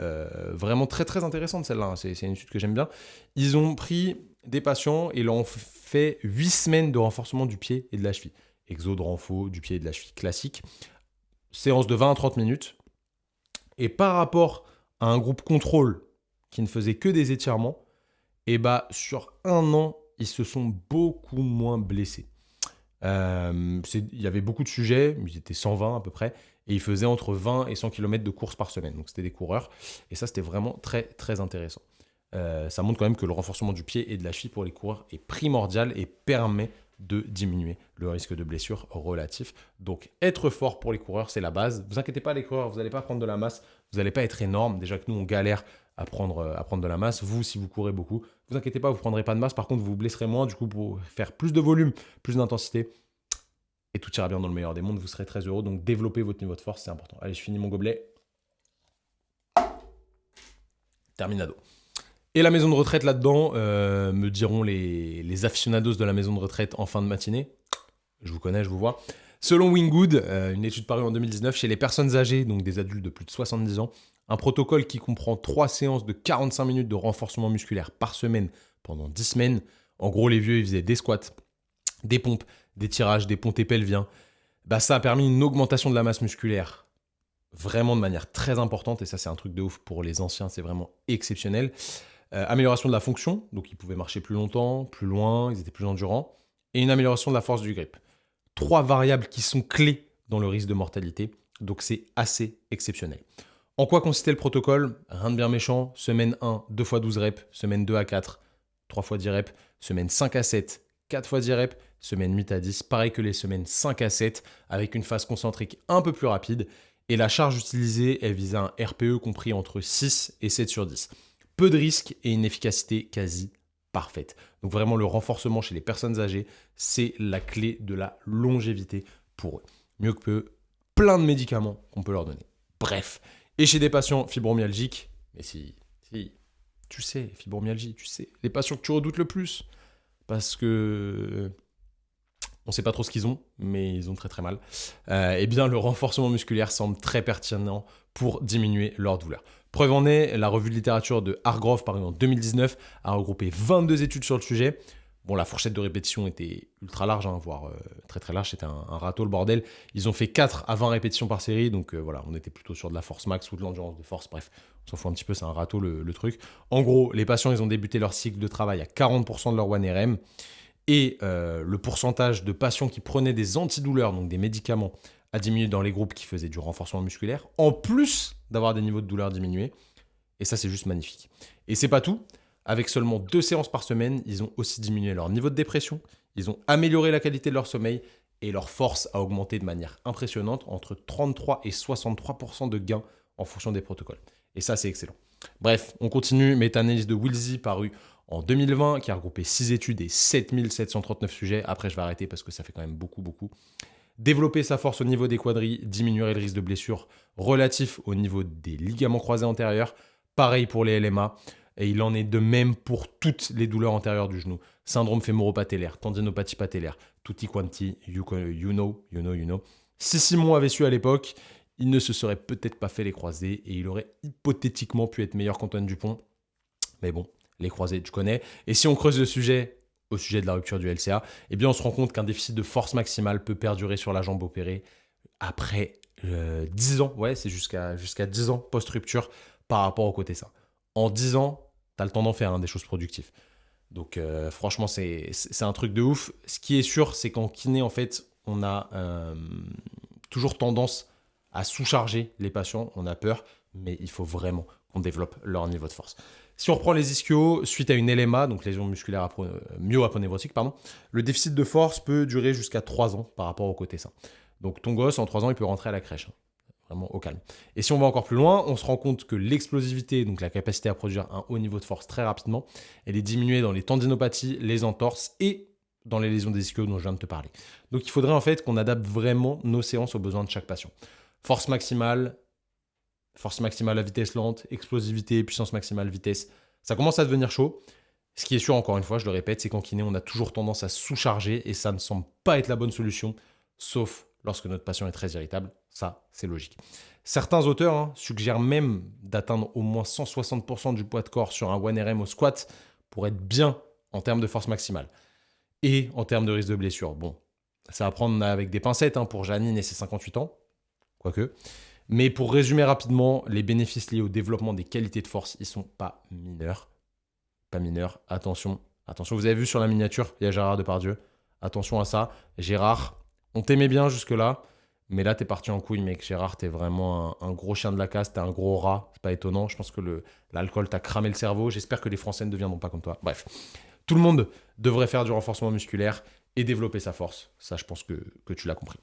vraiment très très intéressante, celle-là, hein. C'est une étude que j'aime bien. Ils ont pris des patients et leur ont fait 8 semaines de renforcement du pied et de la cheville. Exo de renfo du pied et de la cheville classique, séance de 20 à 30 minutes, et par rapport à un groupe contrôle qui ne faisait que des étirements, et bah sur 1 an, ils se sont beaucoup moins blessés. Il y avait beaucoup de sujets, ils étaient 120 à peu près, et ils faisaient entre 20 et 100 km de course par semaine. Donc c'était des coureurs, et ça c'était vraiment très très intéressant. Ça montre quand même que le renforcement du pied et de la cheville pour les coureurs est primordial et permet de diminuer le risque de blessure relatif. Donc être fort pour les coureurs, c'est la base. Vous inquiétez pas les coureurs, vous n'allez pas prendre de la masse, vous n'allez pas être énorme. Déjà que nous on galère à prendre de la masse. Vous, si vous courez beaucoup, vous inquiétez pas, vous ne prendrez pas de masse. Par contre, vous vous blesserez moins. Du coup, pour faire plus de volume, plus d'intensité, et tout ira bien dans le meilleur des mondes, vous serez très heureux. Donc, développez votre niveau de force, c'est important. Allez, je finis mon gobelet. Terminado. Et la maison de retraite là-dedans, me diront les aficionados de la maison de retraite en fin de matinée. Je vous connais, je vous vois. Selon Wingwood, une étude parue en 2019, chez les personnes âgées, donc des adultes de plus de 70 ans, un protocole qui comprend 3 séances de 45 minutes de renforcement musculaire par semaine pendant 10 semaines. En gros, les vieux, ils faisaient des squats, des pompes, des tirages, des pontés pelviens. Bah, ça a permis une augmentation de la masse musculaire vraiment de manière très importante. Et ça, c'est un truc de ouf pour les anciens, c'est vraiment exceptionnel. Amélioration de la fonction, donc ils pouvaient marcher plus longtemps, plus loin, ils étaient plus endurants. Et une amélioration de la force du grip. 3 variables qui sont clés dans le risque de mortalité. Donc c'est assez exceptionnel. En quoi consistait le protocole? Rien de bien méchant. Semaine 1, 2 fois 12 reps. Semaine 2 à 4, 3 fois 10 reps. Semaine 5 à 7, 4 fois 10 reps. Semaine 8 à 10, pareil que les semaines 5 à 7, avec une phase concentrique un peu plus rapide. Et la charge utilisée, elle visait un RPE compris entre 6 et 7 sur 10. Peu de risques et une efficacité quasi parfaite. Donc vraiment, le renforcement chez les personnes âgées, c'est la clé de la longévité pour eux. Mieux que peu, plein de médicaments qu'on peut leur donner. Bref. Et chez des patients fibromyalgiques, mais si, tu sais, fibromyalgie, tu sais, les patients que tu redoutes le plus, parce que on ne sait pas trop ce qu'ils ont, mais ils ont très très mal, eh bien le renforcement musculaire semble très pertinent pour diminuer leur douleur. Preuve en est, la revue de littérature de Hargrove, parue en 2019, a regroupé 22 études sur le sujet. Bon, la fourchette de répétition était ultra large, hein, voire très très large, c'était un râteau le bordel. Ils ont fait 4 à 20 répétitions par série, donc voilà, on était plutôt sur de la force max ou de l'endurance de force, bref, on s'en fout un petit peu, c'est un râteau le truc. En gros, les patients, ils ont débuté leur cycle de travail à 40% de leur 1RM, et le pourcentage de patients qui prenaient des antidouleurs, donc des médicaments, a diminué dans les groupes qui faisaient du renforcement musculaire, en plus d'avoir des niveaux de douleur diminués, et ça c'est juste magnifique. Et c'est pas tout. Avec seulement 2 séances par semaine, ils ont aussi diminué leur niveau de dépression, ils ont amélioré la qualité de leur sommeil et leur force a augmenté de manière impressionnante, entre 33 et 63% de gains en fonction des protocoles. Et ça, c'est excellent. Bref, on continue. Méta-analyse de Wilsey parue en 2020 qui a regroupé 6 études et 7739 sujets. Après, je vais arrêter parce que ça fait quand même beaucoup. Développer sa force au niveau des quadris diminuerait le risque de blessure relatif au niveau des ligaments croisés antérieurs. Pareil pour les LMA. Et il en est de même pour toutes les douleurs antérieures du genou. Syndrome fémoro-patellaire, tendinopathie patellaire, tutti quanti, you know. Si Simon avait su à l'époque, il ne se serait peut-être pas fait les croisés et il aurait hypothétiquement pu être meilleur qu'Antoine Dupont. Mais bon, les croisés, tu connais. Et si on creuse le sujet, au sujet de la rupture du LCA, eh bien on se rend compte qu'un déficit de force maximale peut perdurer sur la jambe opérée après 10 ans. Ouais, c'est jusqu'à 10 ans post-rupture par rapport au côté sain. En 10 ans, tu as le temps d'en faire des choses productives. Donc franchement, c'est un truc de ouf. Ce qui est sûr, c'est qu'en kiné, en fait, on a toujours tendance à sous-charger les patients. On a peur, mais il faut vraiment qu'on développe leur niveau de force. Si on reprend les ischios, suite à une LMA, donc lésion musculaire myo-aponévrotique, le déficit de force peut durer jusqu'à 3 ans par rapport au côté sain. Donc ton gosse, en 3 ans, il peut rentrer à la crèche. vraiment au calme. Et si on va encore plus loin, on se rend compte que l'explosivité, donc la capacité à produire un haut niveau de force très rapidement, elle est diminuée dans les tendinopathies, les entorses et dans les lésions des ischios dont je viens de te parler. Donc il faudrait en fait qu'on adapte vraiment nos séances aux besoins de chaque patient. Force maximale à vitesse lente, explosivité, puissance maximale, vitesse. Ça commence à devenir chaud. Ce qui est sûr, encore une fois, je le répète, c'est qu'en kiné, on a toujours tendance à sous-charger et ça ne semble pas être la bonne solution, sauf lorsque notre patient est très irritable. Ça, c'est logique. Certains auteurs suggèrent même d'atteindre au moins 160% du poids de corps sur un 1RM au squat pour être bien en termes de force maximale et en termes de risque de blessure. Bon, ça va prendre avec des pincettes pour Janine et ses 58 ans, quoique. Mais pour résumer rapidement, les bénéfices liés au développement des qualités de force, ils sont pas mineurs. Pas mineurs. Attention, vous avez vu sur la miniature, il y a Gérard Depardieu. Attention à ça. Gérard, on t'aimait bien jusque-là, mais là, t'es parti en couille, mec. Gérard, t'es vraiment un gros chien de la casse, t'es un gros rat. C'est pas étonnant. Je pense que l'alcool t'a cramé le cerveau. J'espère que les Français ne deviendront pas comme toi. Bref, tout le monde devrait faire du renforcement musculaire et développer sa force. Ça, je pense que tu l'as compris.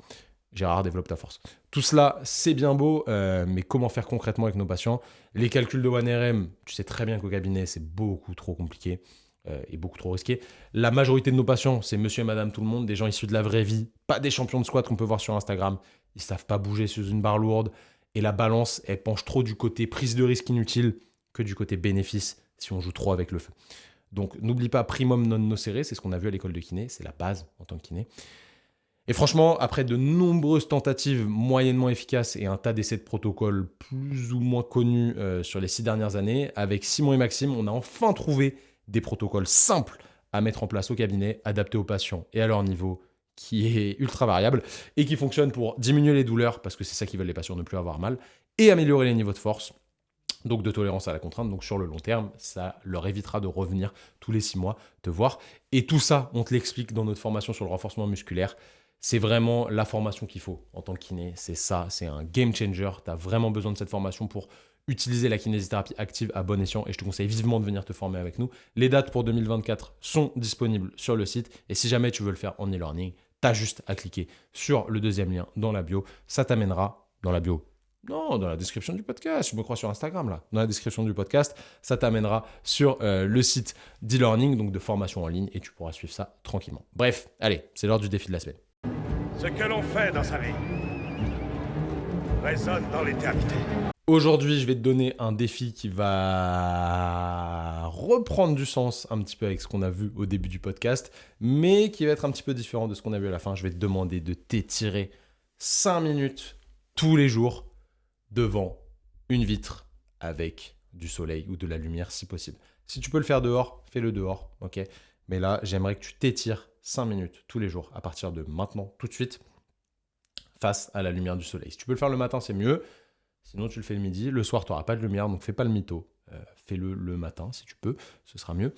Gérard, développe ta force. Tout cela, c'est bien beau, mais comment faire concrètement avec nos patients? Les calculs de 1RM, tu sais très bien qu'au cabinet, c'est beaucoup trop compliqué et beaucoup trop risqué. La majorité de nos patients, c'est monsieur et madame tout le monde, des gens issus de la vraie vie, pas des champions de squat qu'on peut voir sur Instagram. Ils savent pas bouger sur une barre lourde et la balance, elle penche trop du côté prise de risque inutile que du côté bénéfice si on joue trop avec le feu. Donc, n'oublie pas primum non nocere, c'est ce qu'on a vu à l'école de kiné, c'est la base en tant que kiné. Et franchement, après de nombreuses tentatives moyennement efficaces et un tas d'essais de protocoles plus ou moins connus sur les 6 dernières années, avec Simon et Maxime, on a enfin trouvé des protocoles simples à mettre en place au cabinet, adaptés aux patients et à leur niveau, qui est ultra variable et qui fonctionne pour diminuer les douleurs, parce que c'est ça qui veulent les patients, ne plus avoir mal, et améliorer les niveaux de force, donc de tolérance à la contrainte. Donc sur le long terme, ça leur évitera de revenir tous les 6 mois te voir. Et tout ça, on te l'explique dans notre formation sur le renforcement musculaire. C'est vraiment la formation qu'il faut en tant que kiné. C'est ça, c'est un game changer. Tu as vraiment besoin de cette formation pour utiliser la kinésithérapie active à bon escient et je te conseille vivement de venir te former avec nous. Les dates pour 2024 sont disponibles sur le site et si jamais tu veux le faire en e-learning, tu as juste à cliquer sur le deuxième lien dans la bio. Ça t'amènera dans la bio. Non, dans la description du podcast. Je me crois sur Instagram là. Dans la description du podcast, ça t'amènera sur le site d'e-learning, donc de formation en ligne et tu pourras suivre ça tranquillement. Bref, allez, c'est l'heure du défi de la semaine. Ce que l'on fait dans sa vie résonne dans l'éternité. Aujourd'hui, je vais te donner un défi qui va reprendre du sens un petit peu avec ce qu'on a vu au début du podcast, mais qui va être un petit peu différent de ce qu'on a vu à la fin. Je vais te demander de t'étirer 5 minutes tous les jours devant une vitre avec du soleil ou de la lumière si possible. Si tu peux le faire dehors, fais-le dehors, ok? Mais là, j'aimerais que tu t'étires 5 minutes tous les jours à partir de maintenant, tout de suite, face à la lumière du soleil. Si tu peux le faire le matin, c'est mieux. Sinon, tu le fais le midi. Le soir, tu n'auras pas de lumière, donc fais pas le mytho. Fais-le le matin si tu peux, ce sera mieux.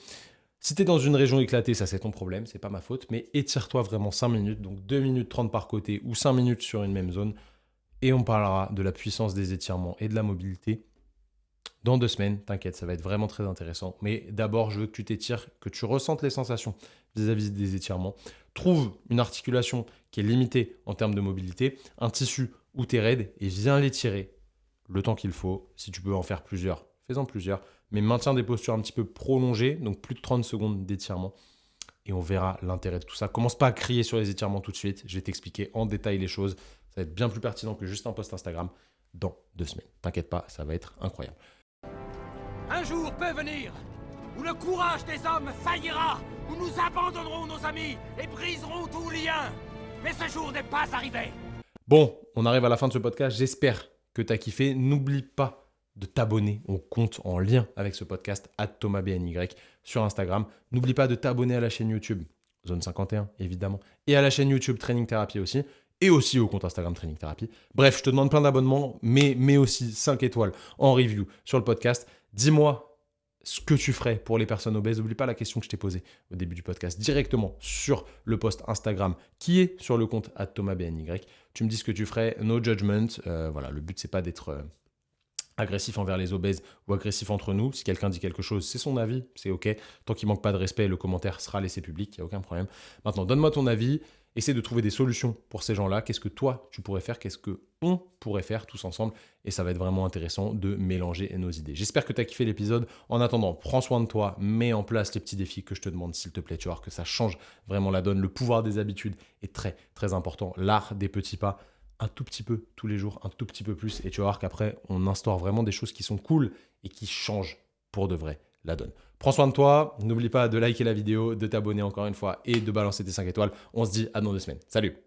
Si tu es dans une région éclatée, ça c'est ton problème, c'est pas ma faute, mais étire-toi vraiment 5 minutes, donc 2 minutes 30 par côté ou 5 minutes sur une même zone. Et on parlera de la puissance des étirements et de la mobilité dans 2 semaines. T'inquiète, ça va être vraiment très intéressant. Mais d'abord, je veux que tu t'étires, que tu ressentes les sensations vis-à-vis des étirements. Trouve une articulation qui est limitée en termes de mobilité, un tissu où tu es raide et viens l'étirer le temps qu'il faut. Si tu peux en faire plusieurs, fais-en plusieurs. Mais maintiens des postures un petit peu prolongées, donc plus de 30 secondes d'étirement. Et on verra l'intérêt de tout ça. Commence pas à crier sur les étirements tout de suite. Je vais t'expliquer en détail les choses. Ça va être bien plus pertinent que juste un post Instagram dans 2 semaines. T'inquiète pas, ça va être incroyable. Un jour peut venir où le courage des hommes faillira, où nous abandonnerons nos amis et briserons tout lien. Mais ce jour n'est pas arrivé. Bon, on arrive à la fin de ce podcast. J'espère que tu as kiffé. N'oublie pas de t'abonner au compte en lien avec ce podcast @ThomasBNY sur Instagram. N'oublie pas de t'abonner à la chaîne YouTube Zone 51 évidemment et à la chaîne YouTube Training Therapy aussi et aussi au compte Instagram Training Therapy. Bref, je te demande plein d'abonnements mais aussi 5 étoiles en review sur le podcast. Dis-moi ce que tu ferais pour les personnes obèses. N'oublie pas la question que je t'ai posée au début du podcast directement sur le post Instagram qui est sur le compte @ThomasBNY. Tu me dis ce que tu ferais, no judgment. Voilà, le but c'est pas d'être agressif envers les obèses ou agressif entre nous. Si quelqu'un dit quelque chose, c'est son avis, c'est ok. Tant qu'il manque pas de respect, le commentaire sera laissé public, il n'y a aucun problème. Maintenant, donne-moi ton avis essaie de trouver des solutions pour ces gens-là. Qu'est-ce que toi, tu pourrais faire? Qu'est-ce que on pourrait faire tous ensemble? Et ça va être vraiment intéressant de mélanger nos idées. J'espère que tu as kiffé l'épisode. En attendant, prends soin de toi, mets en place les petits défis que je te demande, s'il te plaît. Tu vas voir que ça change vraiment la donne. Le pouvoir des habitudes est très, très important. L'art des petits pas, un tout petit peu tous les jours, un tout petit peu plus. Et tu vas voir qu'après, on instaure vraiment des choses qui sont cool et qui changent pour de vrai la donne. Prends soin de toi. N'oublie pas de liker la vidéo, de t'abonner encore une fois et de balancer tes 5 étoiles. On se dit à dans 2 semaines. Salut!